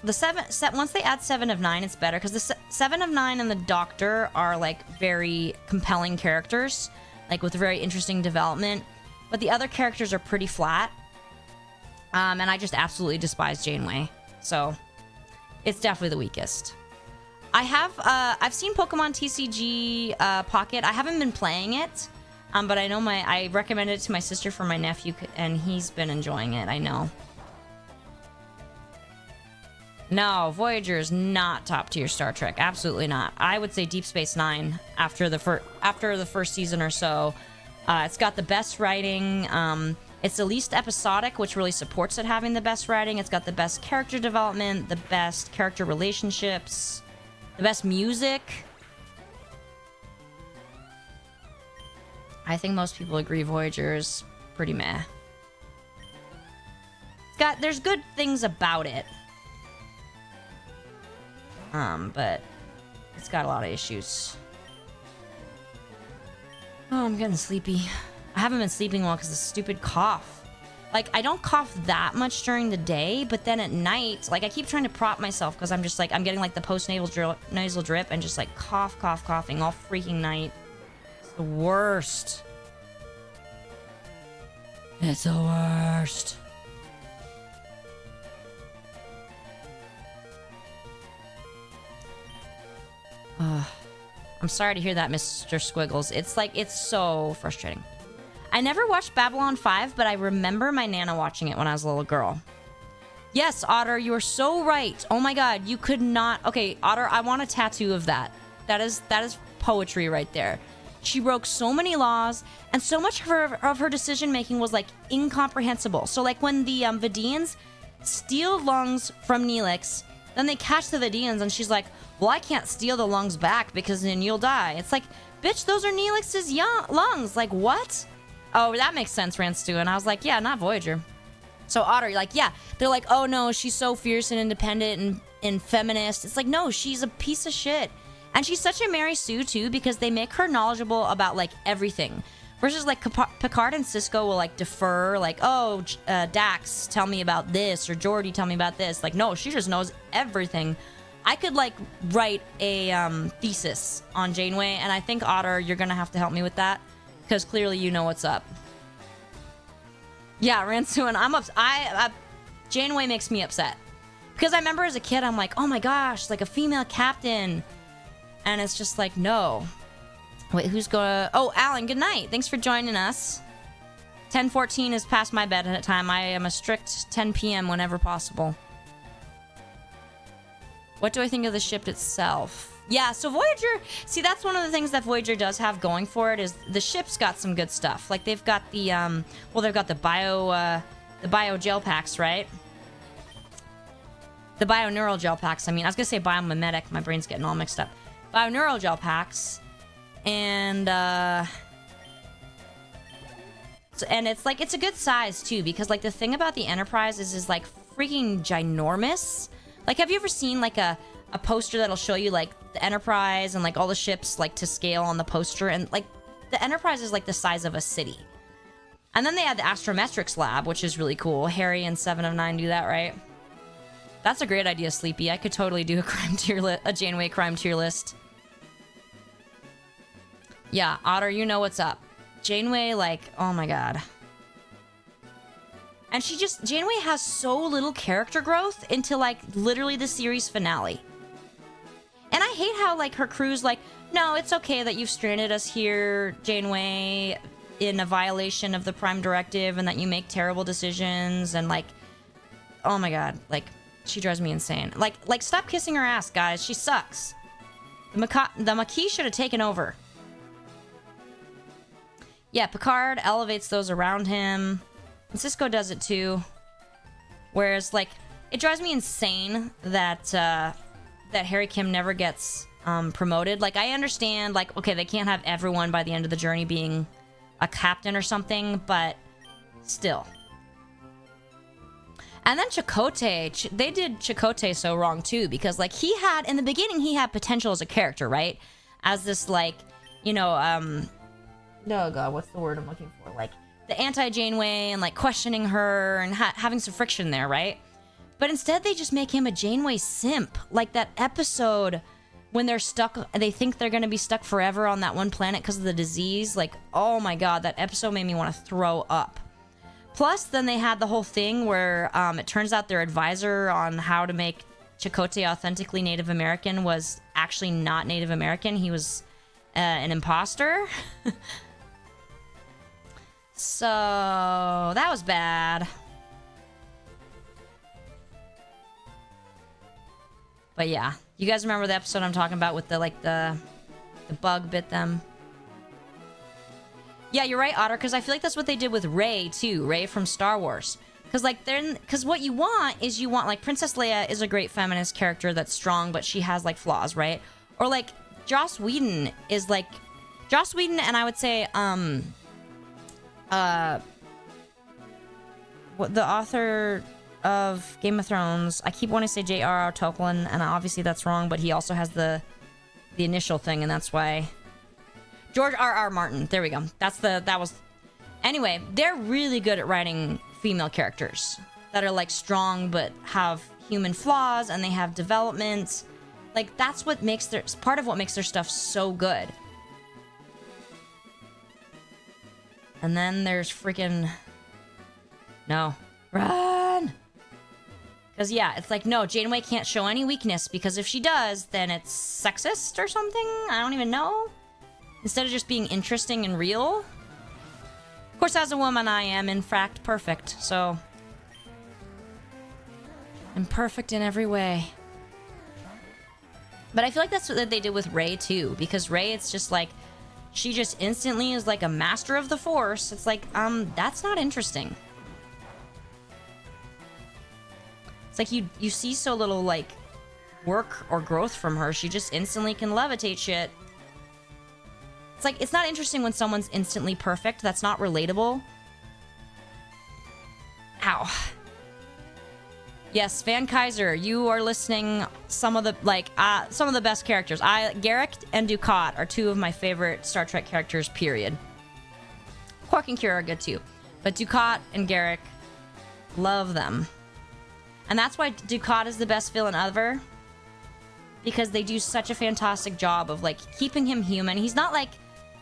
7 once they add 7 of 9, it's better because the 7 of 9 and the Doctor are like very compelling characters, like with very interesting development. But the other characters are pretty flat. And I just absolutely despise Janeway. So it's definitely the weakest. I've seen Pokemon TCG Pocket. I haven't been playing it, but I know I recommended it to my sister for my nephew, and he's been enjoying it. I know. No, Voyager is not top tier Star Trek. Absolutely not. I would say Deep Space Nine after the first season or so. It's got the best writing. It's the least episodic, which really supports it having the best writing. It's got the best character development, the best character relationships, the best music. I think most people agree Voyager is pretty meh. There's good things about it. But it's got a lot of issues. Oh, I'm getting sleepy. I haven't been sleeping well because of the stupid cough. Like, I don't cough that much during the day, but then at night, like, I keep trying to prop myself because I'm just like, I'm getting like the post-nasal drip and just like coughing all freaking night. It's the worst. It's the worst. I'm sorry to hear that, Mr. Squiggles. It's so frustrating. I never watched Babylon 5, but I remember my Nana watching it when I was a little girl. Yes, Otter, you are so right. Oh my god, you could not... Okay, Otter, I want a tattoo of that. That is poetry right there. She broke so many laws, and so much of her decision-making was, like, incomprehensible. So, like, when the Vidians steal lungs from Neelix, then they catch the Vidians, and she's like, well, I can't steal the lungs back because then you'll die. It's like, bitch, those are Neelix's lungs. Like, what? Oh, that makes sense, Ranstu. And I was like, yeah, not Voyager. So Otter, you're like, yeah. They're like, oh, no, she's so fierce and independent and feminist. It's like, no, she's a piece of shit. And she's such a Mary Sue, too, because they make her knowledgeable about, like, everything. Versus, like, Picard and Cisco will, like, defer, like, oh, Dax, tell me about this, or Geordi, tell me about this. Like, no, she just knows everything. I could, like, write a thesis on Janeway, and I think, Otter, you're gonna have to help me with that, because clearly you know what's up. Yeah, Ransuin, Janeway makes me upset. Because I remember as a kid, I'm like, oh my gosh, like a female captain. And it's just like, no. Wait, who's gonna... Oh, Alan, good night. Thanks for joining us. 10:14 is past my bedtime time. I am a strict 10 p.m. whenever possible. What do I think of the ship itself? Yeah, so Voyager... See, that's one of the things that Voyager does have going for it, is the ship's got some good stuff. Like, they've got the, well, they've got the bio gel packs, right? The bio-neural gel packs. I mean, I was gonna say biomimetic. My brain's getting all mixed up. Bio-neural gel packs. And it's like, it's a good size too, because like the thing about the Enterprise is like freaking ginormous. Like, have you ever seen like a poster that'll show you like the Enterprise and like all the ships like to scale on the poster, and like the Enterprise is like the size of a city. And then they had the Astrometrics lab, which is really cool. Harry and 7 of 9 do that, right? That's a great idea, Sleepy. I could totally do a Janeway crime tier list. Yeah, Otter, you know what's up. Janeway, like, oh my god. And Janeway has so little character growth until, like, literally the series finale. And I hate how, like, her crew's like, no, it's okay that you've stranded us here, Janeway, in a violation of the Prime Directive, and that you make terrible decisions, and, like, oh my god, like, she drives me insane. Like, stop kissing her ass, guys. She sucks. The Maquis should have taken over. Yeah, Picard elevates those around him. And Cisco does it too. Whereas, like, it drives me insane that that Harry Kim never gets promoted. Like, I understand, like, okay, they can't have everyone by the end of the journey being a captain or something, but still. And then Chakotay, they did Chakotay so wrong too, because, like, he had, in the beginning, he had potential as a character, right? As this, like, you know, oh god, what's the word I'm looking for? Like, the anti-Janeway and, like, questioning her and having some friction there, right? But instead, they just make him a Janeway simp. Like that episode when they're stuck, they think they're gonna be stuck forever on that one planet because of the disease. Like, oh my god, that episode made me want to throw up. Plus, then they had the whole thing where it turns out their advisor on how to make Chakotay authentically Native American was actually not Native American. He was an imposter. So that was bad. But yeah, you guys remember the episode I'm talking about with the like the bug bit them? Yeah, you're right, Otter, because I feel like that's what they did with Rey too. Rey from Star Wars. Because what you want is like Princess Leia is a great feminist character that's strong, but she has like flaws, right? Or like Joss Whedon is like and I would say what the author of Game of Thrones, I keep wanting to say J.R.R. Tolkien, and obviously that's wrong, but he also has the initial thing, and that's why George R.R. Martin. There we go. Anyway, they're really good at writing female characters that are like strong but have human flaws and they have development. Like that's what makes part of what makes their stuff so good. And then there's freaking... No. Run! Because, yeah, it's like, no, Janeway can't show any weakness, because if she does, then it's sexist or something? I don't even know. Instead of just being interesting and real. Of course, as a woman, I am, in fact, perfect, so... I'm perfect in every way. But I feel like that's what they did with Rey, too, because Rey, it's just like... She just instantly is like a master of the Force. It's like, that's not interesting. It's like you see so little, like, work or growth from her. She just instantly can levitate shit. It's like, it's not interesting when someone's instantly perfect. That's not relatable. Ow. Yes, Van Kaiser, you are listening some of the best characters. Garrick and Dukat are two of my favorite Star Trek characters, period. Quark and Kira are good too. But Dukat and Garrick, love them. And that's why Dukat is the best villain ever. Because they do such a fantastic job of like keeping him human. He's not like,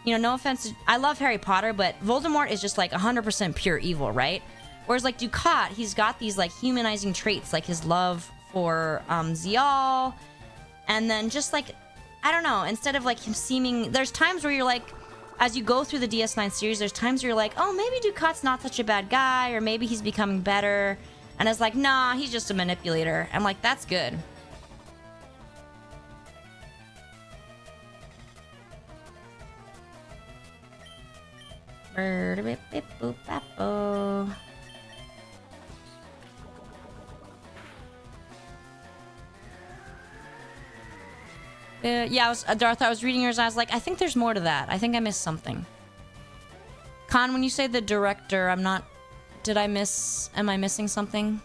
you know, no offense, I love Harry Potter, but Voldemort is just like 100% pure evil, right? Whereas, like, Dukat, he's got these, like, humanizing traits, like his love for, Xeali, and then just, like, I don't know, instead of, like, him seeming... There's times where you're, like, as you go through the DS9 series, there's times where you're like, oh, maybe Dukat's not such a bad guy, or maybe he's becoming better, and it's like, nah, he's just a manipulator. I'm like, that's good. Yeah, Darth, I was reading yours, and I was like, I think there's more to that. I think I missed something. Khan, when you say the director, am I missing something?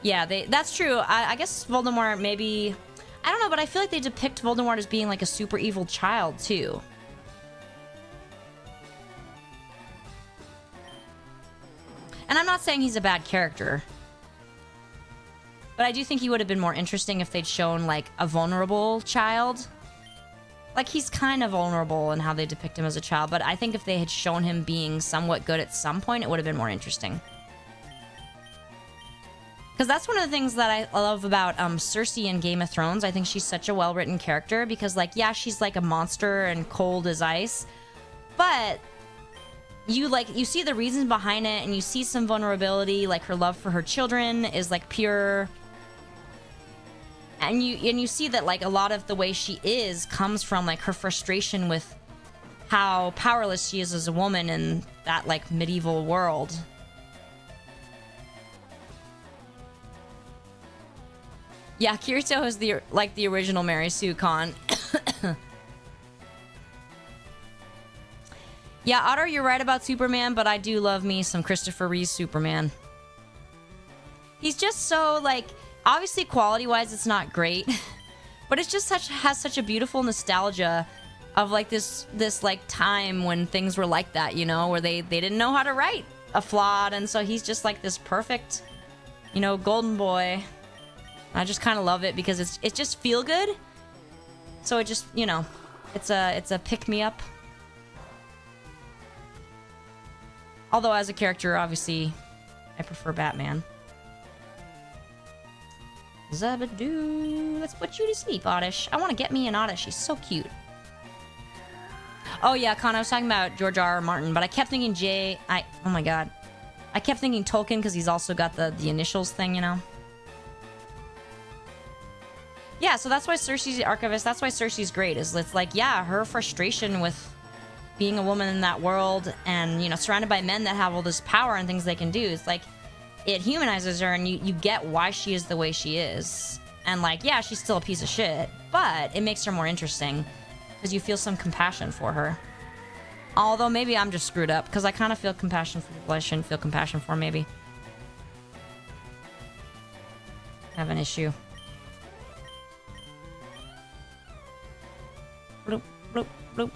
Yeah, that's true. I guess Voldemort maybe... I don't know, but I feel like they depict Voldemort as being like a super evil child, too. And I'm not saying he's a bad character. But I do think he would have been more interesting if they'd shown, like, a vulnerable child. Like, he's kind of vulnerable in how they depict him as a child, but I think if they had shown him being somewhat good at some point, it would have been more interesting. Because that's one of the things that I love about Cersei in Game of Thrones. I think she's such a well-written character because, like, yeah, she's like a monster and cold as ice, but... You see the reasons behind it, and you see some vulnerability, like her love for her children is like pure, and you see that like a lot of the way she is comes from like her frustration with how powerless she is as a woman in that like medieval world. Yeah, Kirito is the original Mary Sue Khan. Yeah, Otter, you're right about Superman, but I do love me some Christopher Reeve Superman. He's just so, like, obviously quality-wise it's not great, but it's just has such a beautiful nostalgia of, like, this like, time when things were like that, you know, where they didn't know how to write a flawed, and so he's just, like, this perfect, you know, golden boy. I just kind of love it because it's just feel good. So it just, you know, it's a pick-me-up. Although as a character, obviously, I prefer Batman. Zabadoo. Let's put you to sleep, Oddish. I want to get me an Oddish. She's so cute. Oh, yeah, Con, I was talking about George R. R. Martin, but I kept thinking oh my god. I kept thinking Tolkien because he's also got the initials thing, you know? Yeah, so that's why Cersei's the Archivist. That's why Cersei's great. Is it's like, yeah, her frustration with being a woman in that world and, you know, surrounded by men that have all this power and things they can do. It's like, it humanizes her and you get why she is the way she is. And like, yeah, she's still a piece of shit, but it makes her more interesting because you feel some compassion for her. Although maybe I'm just screwed up because I kind of feel compassion for people I shouldn't feel compassion for, maybe. I have an issue. Bloop, bloop, bloop.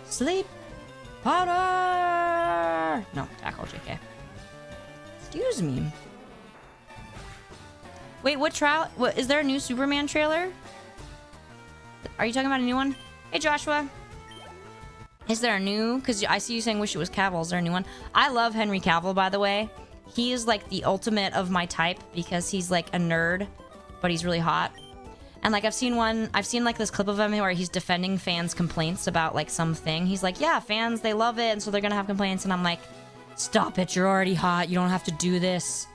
Sleep, Potter. No, tackle, JK. Excuse me. Wait, what trial? What is there a new Superman trailer? Are you talking about a new one? Hey, Joshua. Is there a new? Because I see you saying wish it was Cavill. Is there a new one? I love Henry Cavill, by the way. He is like the ultimate of my type because he's like a nerd, but he's really hot. And like I've seen like this clip of him where he's defending fans' complaints about like something. He's like, yeah, fans, they love it, and so they're gonna have complaints. And I'm like, stop it, you're already hot. You don't have to do this.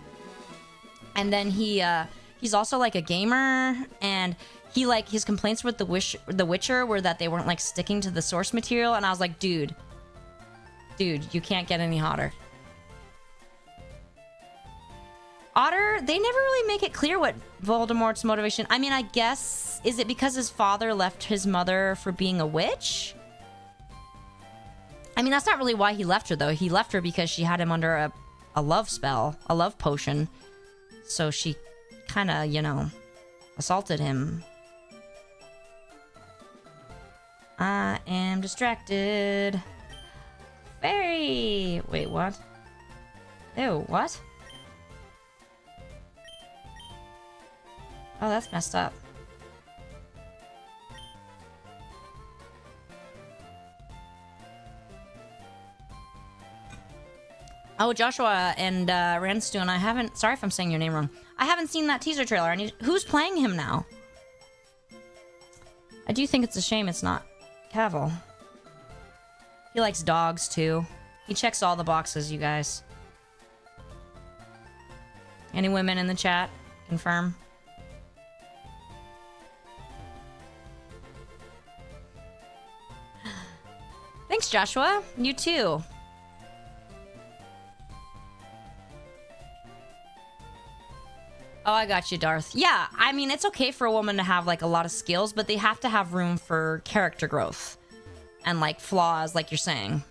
And then he's also like a gamer, and he like his complaints with The Witcher were that they weren't like sticking to the source material. And I was like, dude, you can't get any hotter. Otter, they never really make it clear what Voldemort's motivation. I mean, I guess, is it because his father left his mother for being a witch? I mean, that's not really why he left her, though. He left her because she had him under a love spell, a love potion. So she kind of, you know, assaulted him. I am distracted. Fairy! Wait, what? Ew, what? Oh, that's messed up. Oh, Joshua and Randstone, I haven't... Sorry if I'm saying your name wrong. I haven't seen that teaser trailer. Who's playing him now? I do think it's a shame it's not Cavill. He likes dogs, too. He checks all the boxes, you guys. Any women in the chat? Confirm. Thanks, Joshua. You too. Oh, I got you, Darth. Yeah, I mean, it's okay for a woman to have, like, a lot of skills, but they have to have room for character growth. And, like, flaws, like you're saying.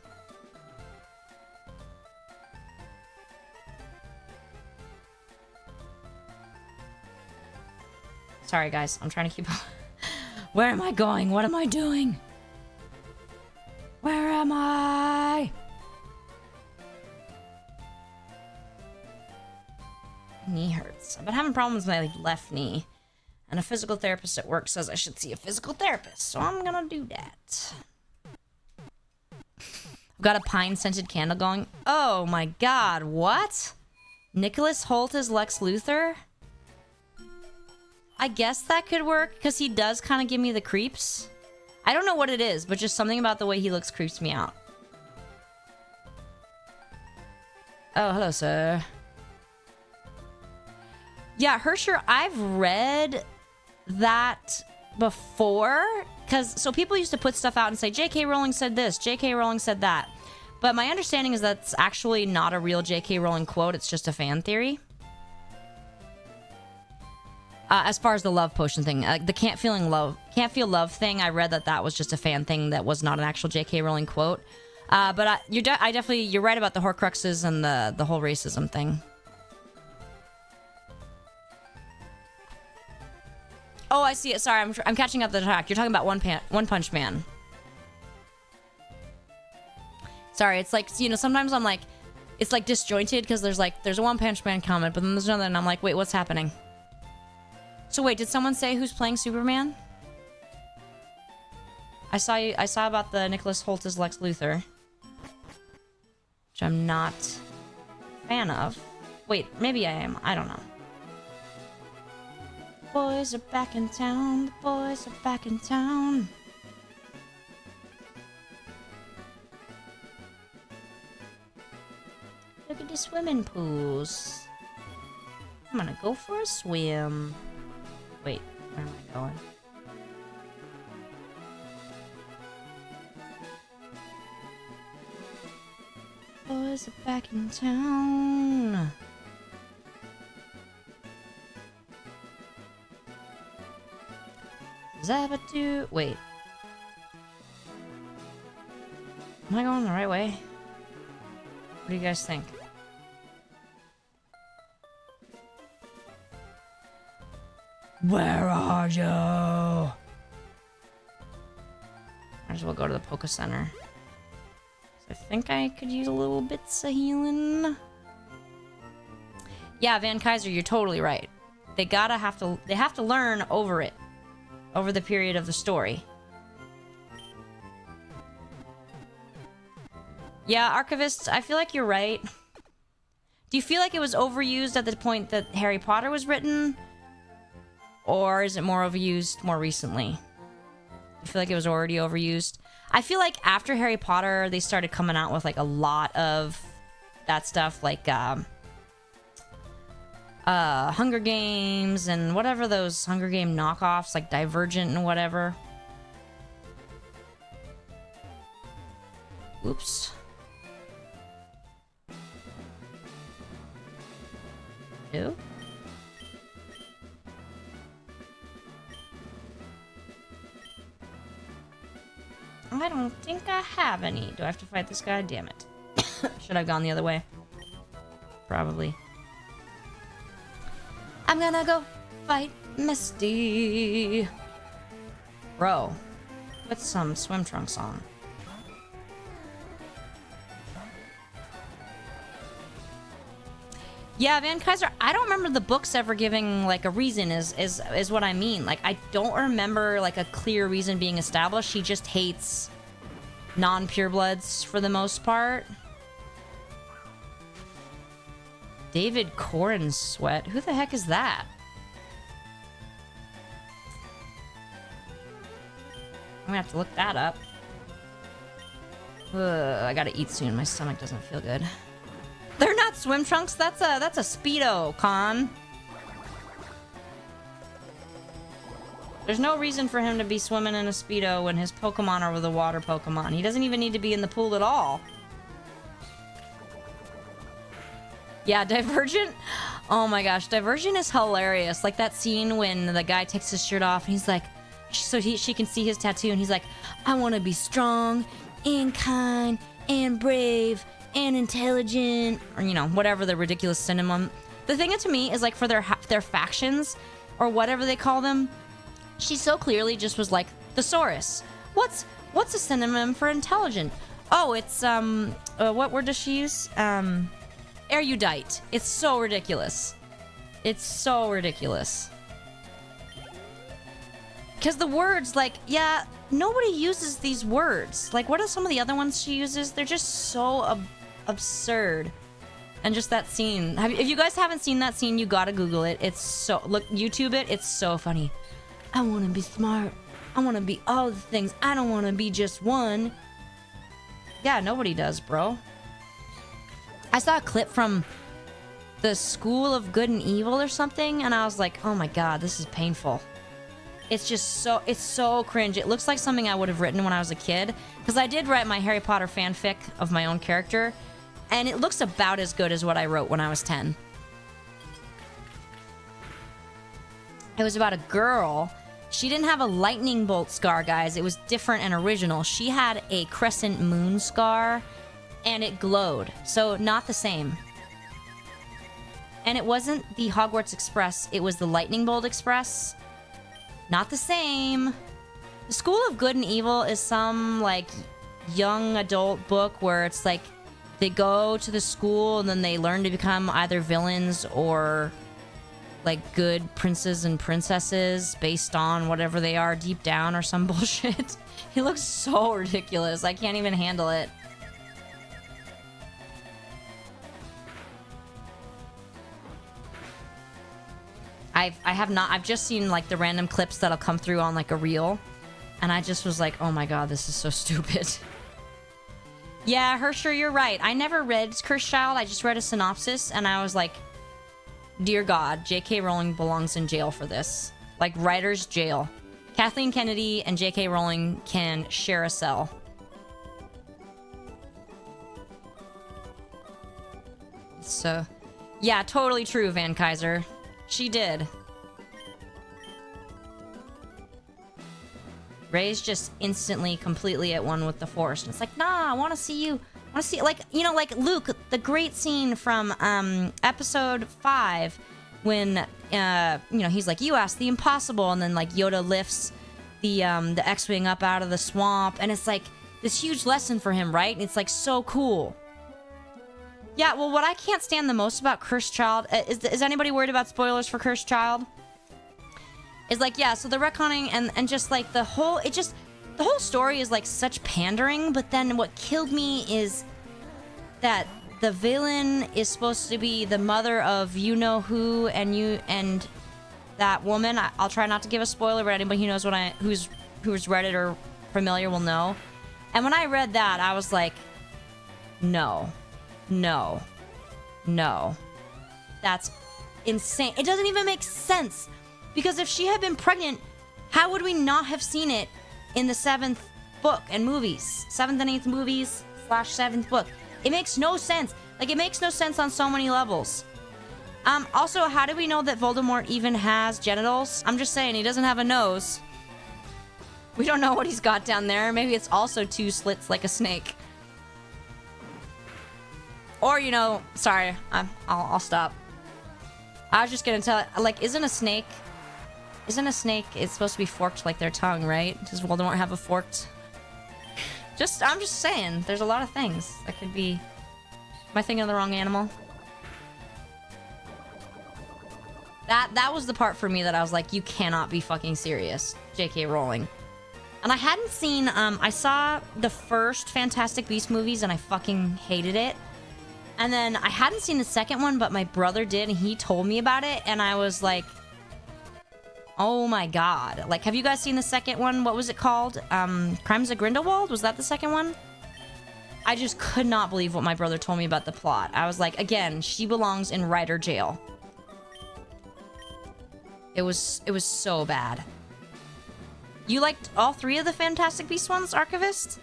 Sorry, guys. I'm trying to keep up. Where am I going? What am I doing? Where am I? Knee hurts. I've been having problems with my left knee. And a physical therapist at work says I should see a physical therapist. So I'm gonna do that. I've got a pine-scented candle going. Oh my god, what? Nicholas Hoult is Lex Luthor? I guess that could work, because he does kind of give me the creeps. I don't know what it is, but just something about the way he looks creeps me out. Oh, hello, sir. Yeah, Hersher, I've read that before. So people used to put stuff out and say, J.K. Rowling said this, J.K. Rowling said that. But my understanding is that's actually not a real J.K. Rowling quote, it's just a fan theory. As far as the love potion thing, the can't feel love thing, I read that was just a fan thing that was not an actual J.K. Rowling quote. But you're right about the Horcruxes and the whole racism thing. Oh, I see it. Sorry, I'm catching up the track. You're talking about One Punch Man. Sorry, it's like, you know, sometimes I'm like, it's like disjointed because there's a One Punch Man comment, but then there's another, and I'm like, wait, what's happening? So wait, did someone say who's playing Superman? I saw about the Nicholas Hoult as Lex Luthor, which I'm not a fan of. Wait, maybe I am. I don't know. Boys are back in town. The boys are back in town. Look at the swimming pools. I'm gonna go for a swim. Wait, where am I going? Boys are back in town. Zabadoo. Wait. Am I going the right way? What do you guys think? Where are you? Might as well go to the Poké Center. I think I could use a little bits of healing. Yeah, Van Kaiser, you're totally right. They have to learn over it. Over the period of the story. Yeah, Archivist, I feel like you're right. Do you feel like it was overused at the point that Harry Potter was written? Or is it more overused more recently? I feel like it was already overused. I feel like after Harry Potter, they started coming out with like a lot of that stuff, like Hunger Games and whatever those Hunger Game knockoffs, like Divergent and whatever. Oops. Ew. I don't think I have any. Do I have to fight this guy? Damn it. Should I have gone the other way? Probably. I'm gonna go fight Misty. Bro, put some swim trunks on. Yeah, Van Kaiser, I don't remember the books ever giving like a reason is what I mean. Like I don't remember like a clear reason being established. She just hates non-purebloods for the most part. David Corrin sweat. Who the heck is that? I'm gonna have to look that up. I gotta eat soon. My stomach doesn't feel good. They're not swim trunks. That's a Speedo, Con. There's no reason for him to be swimming in a Speedo when his Pokemon are the water Pokemon. He doesn't even need to be in the pool at all. Yeah, Divergent. Oh my gosh, Divergent is hilarious. Like that scene when the guy takes his shirt off and he's like, she can see his tattoo and he's like, I want to be strong and kind and brave and intelligent, or you know, whatever the ridiculous synonym. The thing to me is like for their factions or whatever they call them, she so clearly just was like thesaurus. What's a synonym for intelligent? Oh, it's what word does she use? Erudite. It's so ridiculous. It's so ridiculous. Because the words, like, yeah, nobody uses these words. Like, what are some of the other ones she uses? They're just so absurd. And just that scene. If you guys haven't seen that scene, you gotta Google it. It's so... Look, YouTube it. It's so funny. I want to be smart. I want to be all the things. I don't want to be just one. Yeah, nobody does, bro. I saw a clip from the School of Good and Evil or something, and I was like, oh my god, this is painful. It's just so... It's so cringe. It looks like something I would have written when I was a kid. Because I did write my Harry Potter fanfic of my own character. And it looks about as good as what I wrote when I was 10. It was about a girl. She didn't have a lightning bolt scar, guys. It was different and original. She had a crescent moon scar, and it glowed. So, not the same. And it wasn't the Hogwarts Express. It was the Lightning Bolt Express. Not the same. The School of Good and Evil is some, like, young adult book where it's like they go to the school and then they learn to become either villains or like good princes and princesses based on whatever they are deep down or some bullshit. He looks so ridiculous. I can't even handle it. I've just seen like the random clips that'll come through on like a reel, and I just was like, oh my god, this is so stupid. Yeah, Hersher, you're right. I never read Cursed Child. I just read a synopsis, and I was like, dear God, J.K. Rowling belongs in jail for this. Like, writer's jail. Kathleen Kennedy and J.K. Rowling can share a cell. So, yeah, totally true, Van Kaiser. She did. Rey's just instantly, completely at one with the Force. And it's like, nah, I want to see you. I want to see, like, you know, like Luke, the great scene from episode 5 when, you know, he's like, you asked the impossible. And then, like, Yoda lifts the X-Wing up out of the swamp. And it's like this huge lesson for him, right? And it's like so cool. Yeah, well, what I can't stand the most about Cursed Child... Is anybody worried about spoilers for Cursed Child? Is like, yeah, so the retconning and just like the whole... The whole story is like such pandering, but then what killed me is that the villain is supposed to be the mother of you-know-who and that woman. I'll try not to give a spoiler, but anybody who knows who's read it or familiar will know. And when I read that, I was like, no. No. No. That's insane. It doesn't even make sense. Because if she had been pregnant, how would we not have seen it in the 7th book and movies? 7th and 8th movies / 7th book. It makes no sense. Like, it makes no sense on so many levels. Also, how do we know that Voldemort even has genitals? I'm just saying, he doesn't have a nose. We don't know what he's got down there. Maybe it's also 2 slits like a snake. Or, you know, sorry, I'll stop. I was just gonna tell, like, isn't a snake, it's supposed to be forked like their tongue, right? Does Voldemort have a forked? I'm just saying, there's a lot of things that could be, am I thinking of the wrong animal? That was the part for me that I was like, you cannot be fucking serious, J.K. Rowling. And I hadn't seen, I saw the first Fantastic Beasts movies and I fucking hated it. And then I hadn't seen the second one, but my brother did, and he told me about it, and I was like, oh my god. Like, have you guys seen the second one? What was it called? Crimes of Grindelwald? Was that the second one? I just could not believe what my brother told me about the plot. I was like, again, she belongs in writer jail. It was so bad. You liked all 3 of the Fantastic Beasts ones, Archivist?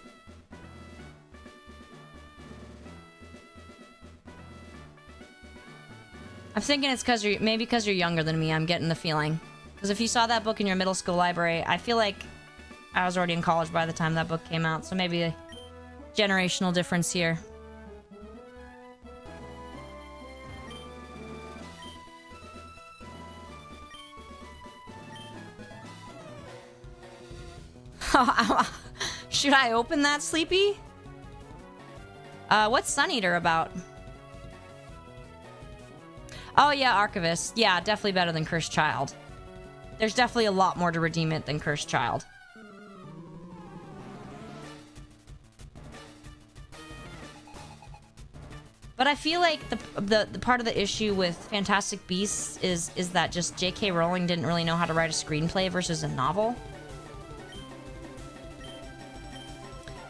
I'm thinking it's maybe because you're younger than me. I'm getting the feeling. Because if you saw that book in your middle school library, I feel like I was already in college by the time that book came out. So maybe a generational difference here. Should I open that, Sleepy? What's Sun Eater about? Oh yeah, Archivist. Yeah, definitely better than Cursed Child. There's definitely a lot more to redeem it than Cursed Child. But I feel like the part of the issue with Fantastic Beasts is that just J.K. Rowling didn't really know how to write a screenplay versus a novel.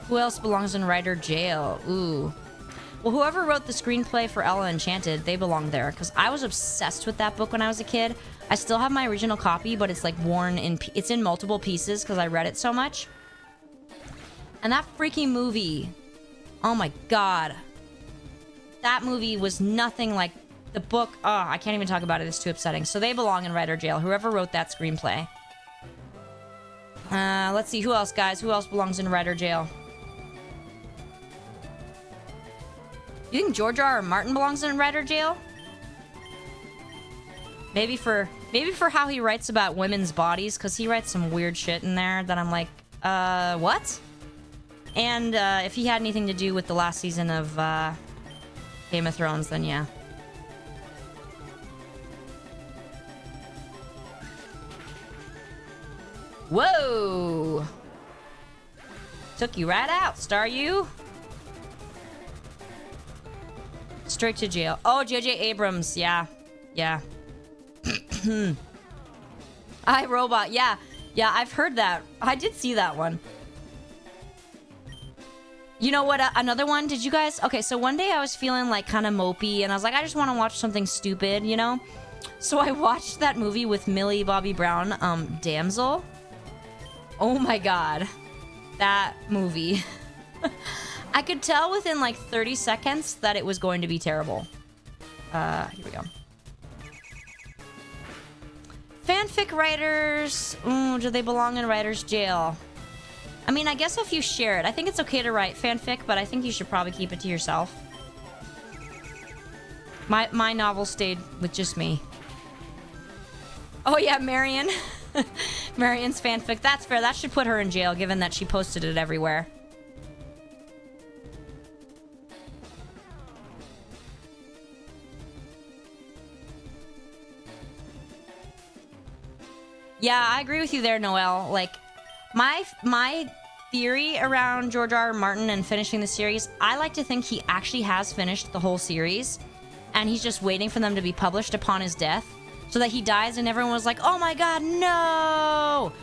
Who else belongs in writer jail? Ooh. Well, whoever wrote the screenplay for Ella Enchanted, they belong there. Because I was obsessed with that book when I was a kid. I still have my original copy, but it's like worn in... It's in multiple pieces because I read it so much. And that freaking movie... Oh my god. That movie was nothing like the book. Oh, I can't even talk about it. It's too upsetting. So they belong in writer jail. Whoever wrote that screenplay. Let's see. Who else, guys? Who else belongs in writer jail? You think George R.R. Martin belongs in writer jail? Maybe for how he writes about women's bodies, because he writes some weird shit in there that I'm like, what? And if he had anything to do with the last season of Game of Thrones, then yeah. Whoa! Took you right out, Star You. Straight to jail. Oh, J.J. Abrams. Yeah. Yeah. iRobot. Yeah. Yeah, I've heard that. I did see that one. You know what? Another one? Did you guys... Okay, so one day I was feeling like kind of mopey and I was like, I just want to watch something stupid, you know? So I watched that movie with Millie Bobby Brown, Damsel. Oh my god. That movie. I could tell within like 30 seconds that it was going to be terrible. Here we go. Fanfic writers. Ooh, do they belong in writer's jail? I mean, I guess if you share it. I think it's okay to write fanfic, but I think you should probably keep it to yourself. My novel stayed with just me. Oh yeah, Marion. Marion's fanfic. That's fair. That should put her in jail, given that she posted it everywhere. Yeah, I agree with you there, Noelle. Like, my theory around George R.R. Martin and finishing the series, I like to think he actually has finished the whole series, and he's just waiting for them to be published upon his death, so that he dies and everyone was like, oh my god, no!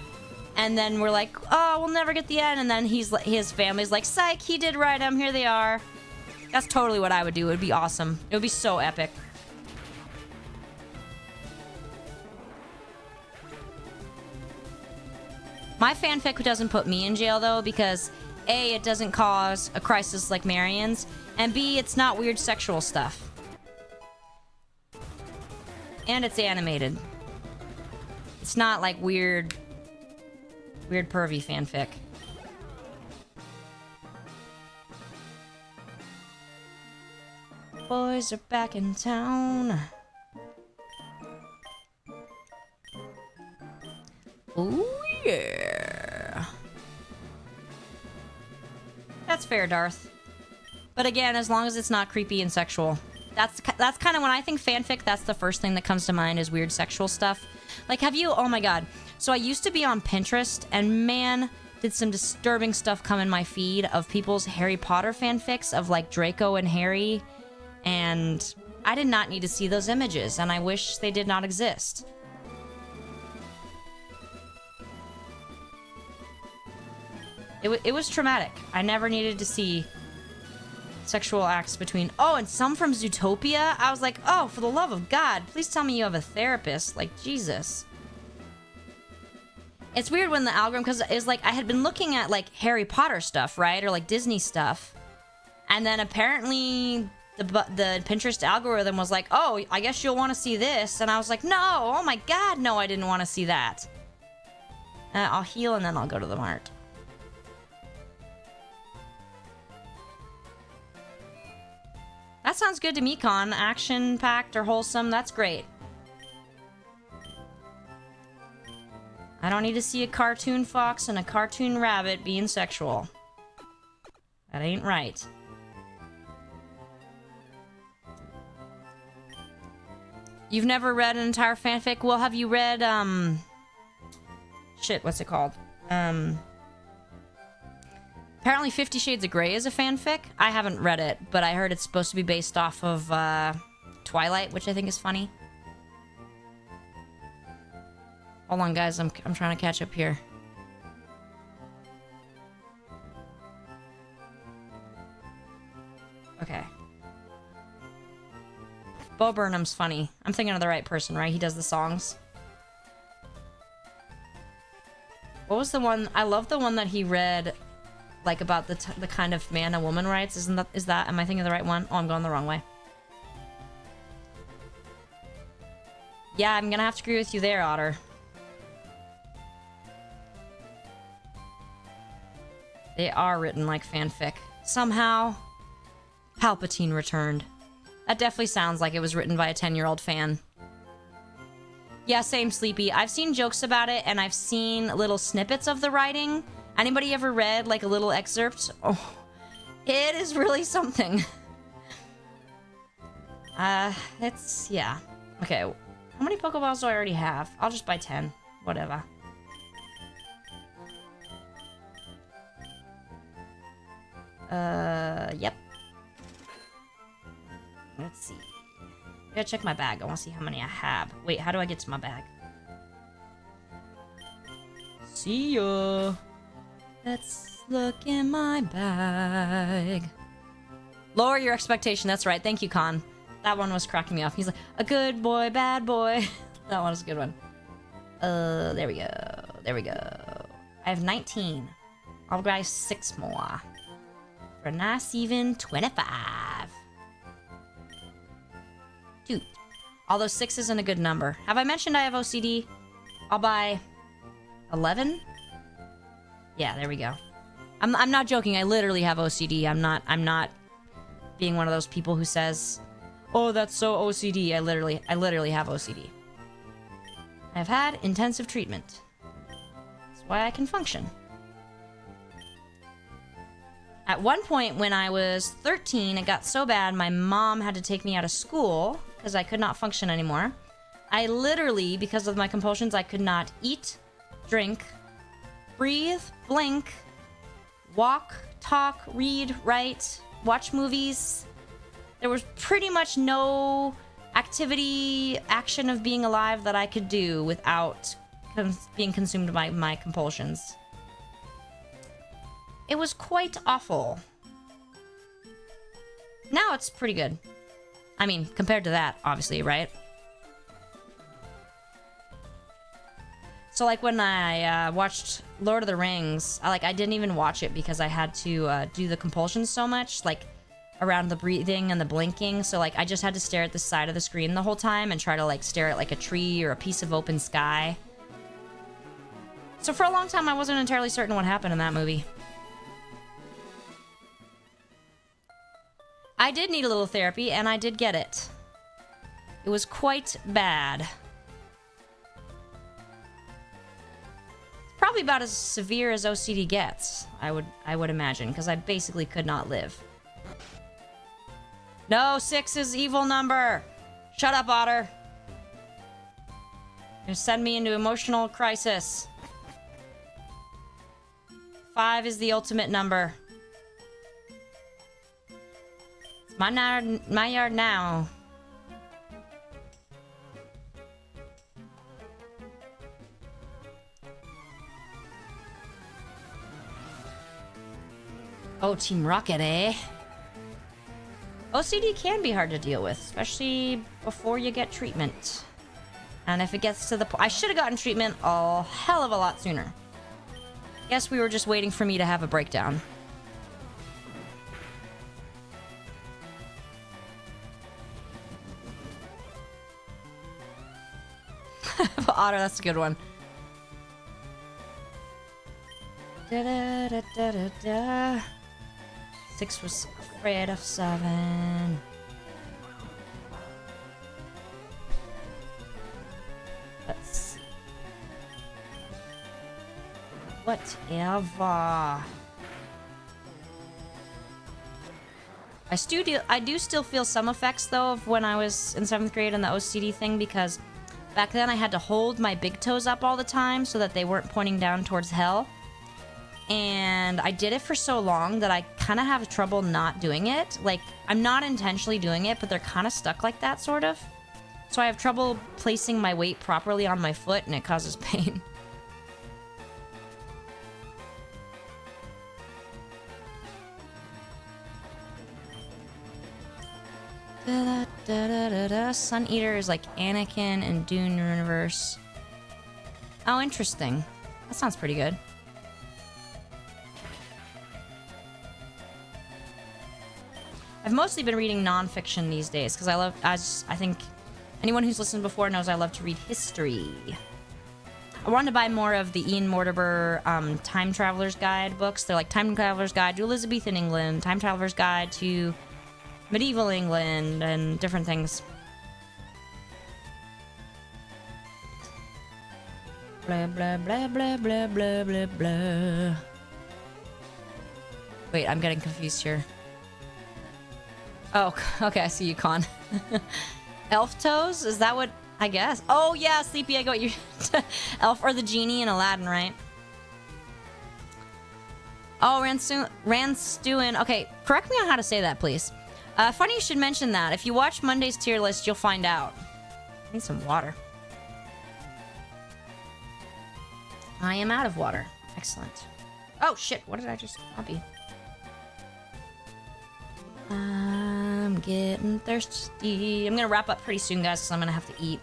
And then we're like, oh, we'll never get the end, and then his family's like, psych, he did write them, here they are. That's totally what I would do. It would be awesome. It would be so epic. My fanfic doesn't put me in jail, though, because A, it doesn't cause a crisis like Marion's, and B, it's not weird sexual stuff. And it's animated. It's not like weird pervy fanfic. Boys are back in town. Ooh, yeah. That's fair, Darth. But again, as long as it's not creepy and sexual. That's kind of when I think fanfic, that's the first thing that comes to mind is weird sexual stuff. Like, have you... Oh my god. So I used to be on Pinterest, and man, did some disturbing stuff come in my feed of people's Harry Potter fanfics of, like, Draco and Harry. And I did not need to see those images, and I wish they did not exist. It was traumatic. I never needed to see sexual acts between... Oh, and some from Zootopia? I was like, oh, for the love of God, please tell me you have a therapist. Like, Jesus. It's weird when the algorithm... Because it's like, I had been looking at, like, Harry Potter stuff, right? Or, like, Disney stuff. And then apparently the Pinterest algorithm was like, oh, I guess you'll want to see this. And I was like, no, oh my God, no, I didn't want to see that. I'll heal and then I'll go to the mart. That sounds good to me, Con. Action-packed or wholesome, that's great. I don't need to see a cartoon fox and a cartoon rabbit being sexual. That ain't right. You've never read an entire fanfic? Well, have you read, shit, what's it called? Apparently 50 Shades of Grey is a fanfic. I haven't read it, but I heard it's supposed to be based off of Twilight, which I think is funny. Hold on, guys. I'm trying to catch up here. Okay. Bo Burnham's funny. I'm thinking of the right person, right? He does the songs. What was the one? I love the one that he read... Like, about the kind of man a woman writes. Is that... Am I thinking of the right one? Oh, I'm going the wrong way. Yeah, I'm gonna have to agree with you there, Otter. They are written like fanfic. Somehow, Palpatine returned. That definitely sounds like it was written by a 10-year-old fan. Yeah, same, Sleepy. I've seen jokes about it, and I've seen little snippets of the writing. Anybody ever read, like, a little excerpt? Oh, it is really something. It's... yeah. Okay, how many Pokeballs do I already have? I'll just buy 10. Whatever. Yep. Let's see. I gotta check my bag. I want to see how many I have. Wait, how do I get to my bag? See ya. Let's look in my bag. Lower your expectation. That's right. Thank you, Con. That one was cracking me off. He's like, a good boy, bad boy. That one was a good one. There we go. There we go. I have 19. I'll buy 6 more. For a nice even 25. Dude. Although 6 isn't a good number. Have I mentioned I have OCD? I'll buy 11? Yeah, there we go. I'm not joking. I literally have OCD. I'm not being one of those people who says, "Oh, that's so OCD." I literally have OCD. I've had intensive treatment. That's why I can function. At one point when I was 13, it got so bad my mom had to take me out of school because I could not function anymore. I literally, because of my compulsions, I could not eat, drink, breathe, blink, walk, talk, read, write, watch movies. There was pretty much no activity, action of being alive that I could do without being consumed by my compulsions. It was quite awful. Now it's pretty good. I mean, compared to that, obviously, right? So, like, when I watched Lord of the Rings, I didn't even watch it because I had to do the compulsions so much, like, around the breathing and the blinking. So, like, I just had to stare at the side of the screen the whole time and try to, like, stare at, like, a tree or a piece of open sky. So, for a long time, I wasn't entirely certain what happened in that movie. I did need a little therapy, and I did get it. It was quite bad. Probably about as severe as OCD gets, I would imagine, because I basically could not live. No, 6 is evil number. Shut up, Otter. You send me into emotional crisis. 5 is the ultimate number. It's my yard now. Oh, Team Rocket, eh? OCD can be hard to deal with, especially before you get treatment. And if it gets to the point... I should have gotten treatment a hell of a lot sooner. Guess we were just waiting for me to have a breakdown. Otter, that's a good one. Da da da da da da. 6 was afraid of 7. Let's see. Whatever. I do still feel some effects though of when I was in 7th grade and the OCD thing, because back then I had to hold my big toes up all the time so that they weren't pointing down towards hell. And I did it for so long that I kind of have trouble not doing it. Like, I'm not intentionally doing it, but they're kind of stuck like that, sort of. So I have trouble placing my weight properly on my foot, and it causes pain. Da, da, da, da, da. Sun Eater is like Anakin in Dune universe. Oh, interesting. That sounds pretty good. I've mostly been reading nonfiction these days because I think anyone who's listened before knows I love to read history. I wanted to buy more of the Ian Mortimer Time Traveler's Guide books. They're like Time Traveler's Guide to Elizabethan England, Time Traveler's Guide to Medieval England, and different things. Blah, blah, blah, blah, blah, blah, blah, blah. Wait, I'm getting confused here. Oh, okay, I see you, Con. Elf toes? Is that what... I guess. Oh, yeah, Sleepy, I got you. Elf or the genie in Aladdin, right? Oh, Ranstuin. Okay, correct me on how to say that, please. Funny you should mention that. If you watch Monday's tier list, you'll find out. I need some water. I am out of water. Excellent. Oh, shit. What did I just copy? I'm getting thirsty. I'm gonna wrap up pretty soon, guys, because I'm gonna have to eat.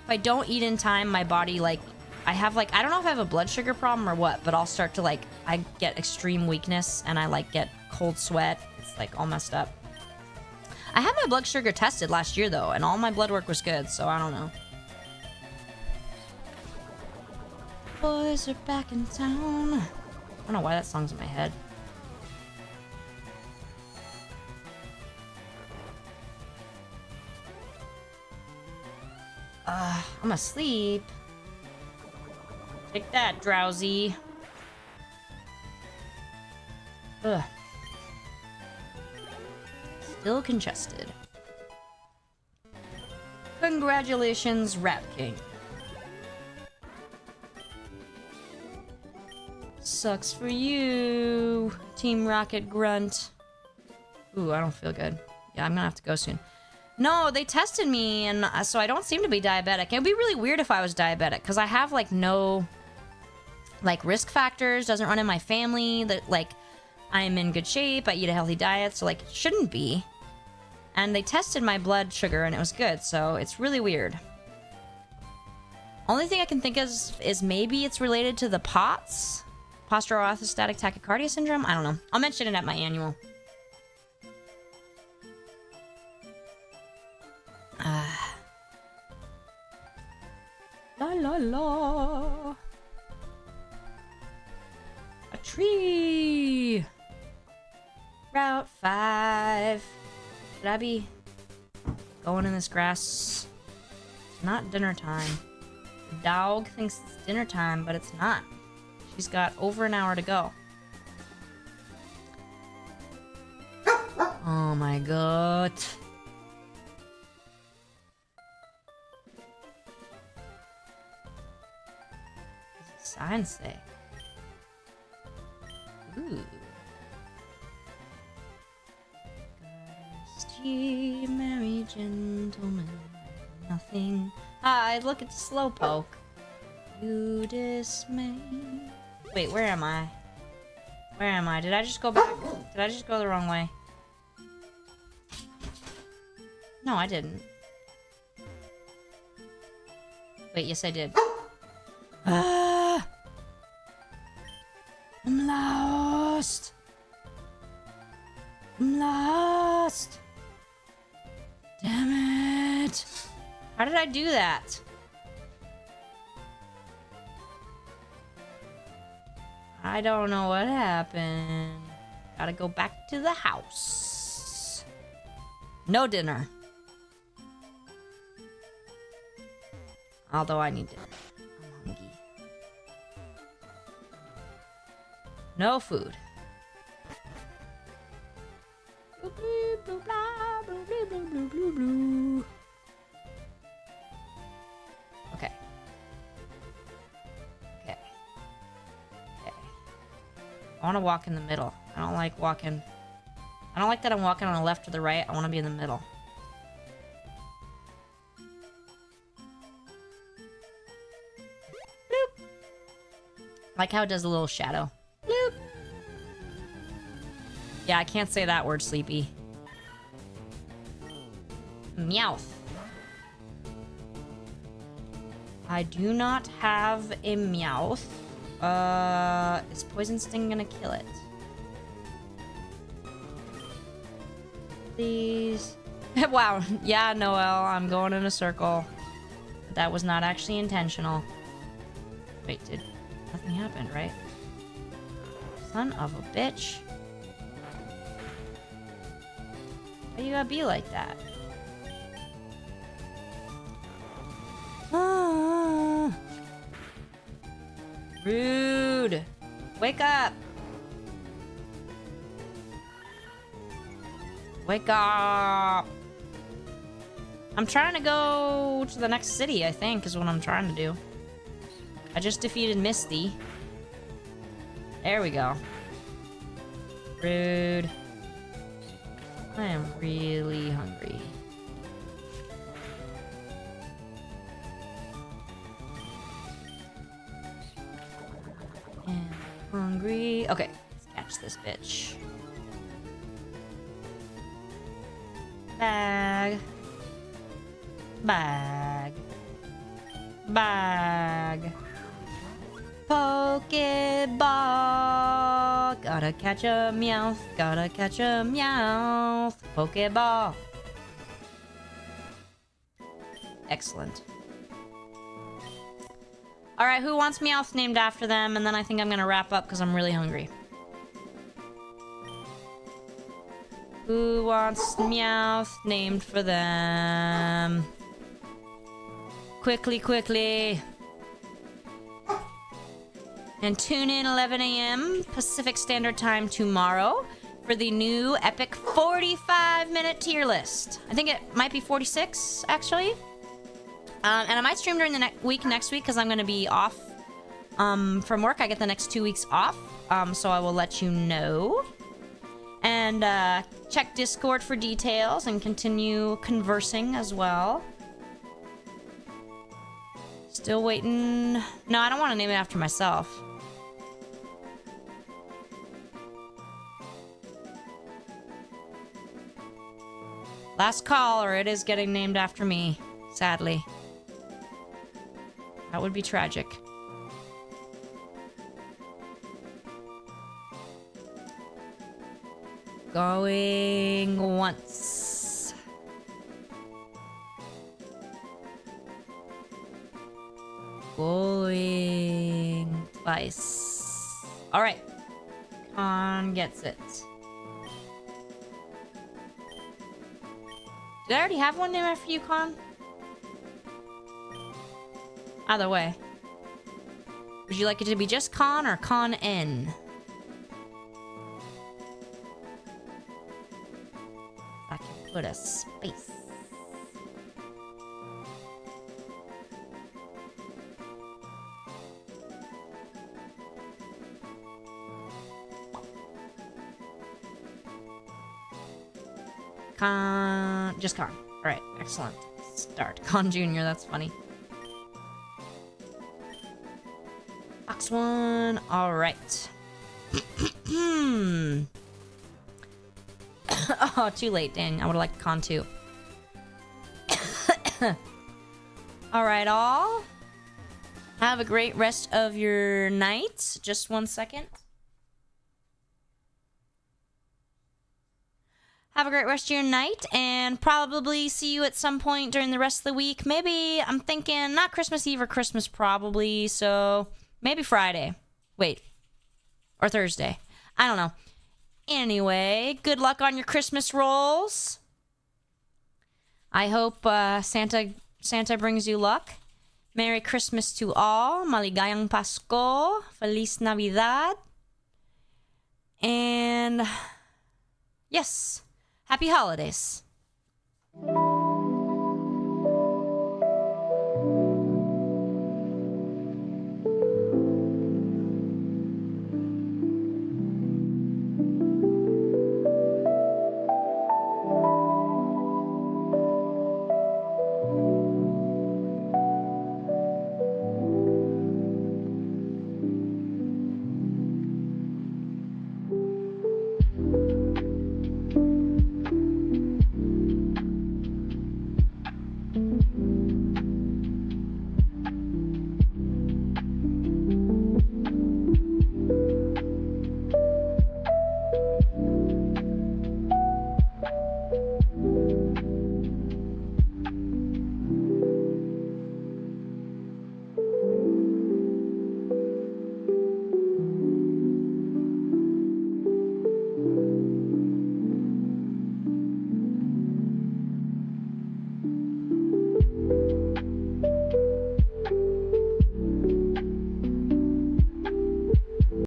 If I don't eat in time, my body, like, I have, like, I don't know if I have a blood sugar problem or what, but I'll start to, like, I get extreme weakness and I, like, get cold sweat. It's, like, all messed up. I had my blood sugar tested last year, though, and all my blood work was good, so I don't know. Boys are back in town. I don't know why that song's in my head. I'm asleep. Take that, drowsy. Ugh. Still congested. Congratulations, Rat King. Sucks for you, Team Rocket Grunt. Ooh, I don't feel good. Yeah, I'm gonna have to go soon. No, they tested me, and so I don't seem to be diabetic. It would be really weird if I was diabetic, because I have, like, no, like, risk factors. Doesn't run in my family. That, like, I'm in good shape. I eat a healthy diet, so, like, it shouldn't be. And they tested my blood sugar, and it was good, so it's really weird. Only thing I can think is maybe it's related to the POTS. Postural orthostatic tachycardia syndrome? I don't know. I'll mention it at my annual. La la la. A tree. Route 5. Should I be going in this grass? It's not dinner time. The dog thinks it's dinner time, but it's not. She's got over an hour to go. Oh my god. Sign say. Ooh. Goddess, ye merry gentlemen, nothing. I look at the slowpoke. You dismay. Wait, where am I? Where am I? Did I just go back? Did I just go the wrong way? No, I didn't. Wait, yes I did. I'm lost. I'm lost. Damn it. How did I do that? I don't know what happened. Gotta go back to the house. No dinner. Although I need dinner. I'm hungry. No food. Okay. Okay. Okay. I want to walk in the middle. I don't like walking. I don't like that I'm walking on the left or the right. I want to be in the middle. Bloop. Like how it does a little shadow. Bloop. Yeah, I can't say that word, Sleepy. Meowth. I do not have a Meowth. Is Poison Sting gonna kill it? Please. Wow. Yeah, Noel, I'm going in a circle. That was not actually intentional. Wait, did nothing happen, right? Son of a bitch. Why you gotta be like that? Ah. Rude. Wake up. Wake up. I'm trying to go to the next city, I think, is what I'm trying to do. I just defeated Misty. There we go. Rude. I am really hungry. And hungry. Okay, let's catch this bitch. Bag. Bag. Bag. Pokeball. Gotta catch a Meowth. Gotta catch a Meowth. Pokeball. Excellent. Alright, who wants Meowth named after them? And then I think I'm gonna wrap up because I'm really hungry. Who wants Meowth named for them? Quickly, quickly. And tune in 11 a.m. Pacific Standard Time tomorrow for the new epic 45-minute tier list. I think it might be 46, actually. And I might stream during the next week because I'm going to be off from work. I get the next 2 weeks off, so I will let you know. And check Discord for details and continue conversing as well. Still waiting. No, I don't want to name it after myself. Last call, or it is getting named after me, sadly. That would be tragic. Going once. Going twice. Alright. Con gets it. Did I already have one named after you, Con? Either way. Would you like it to be just Con or Con N? I can put a space. Con... Just Con. Alright, excellent. Start. Con Jr., that's funny. Box one. Alright. Oh, too late. Dang, I would have liked Con 2. Alright, all. Have a great rest of your night. Just 1 second. Have a great rest of your night, and probably see you at some point during the rest of the week. Maybe, I'm thinking, not Christmas Eve or Christmas probably, so maybe Friday. Wait. Or Thursday. I don't know. Anyway, good luck on your Christmas rolls. I hope Santa brings you luck. Merry Christmas to all. Maligayang Pasko. Feliz Navidad. And yes. Happy holidays.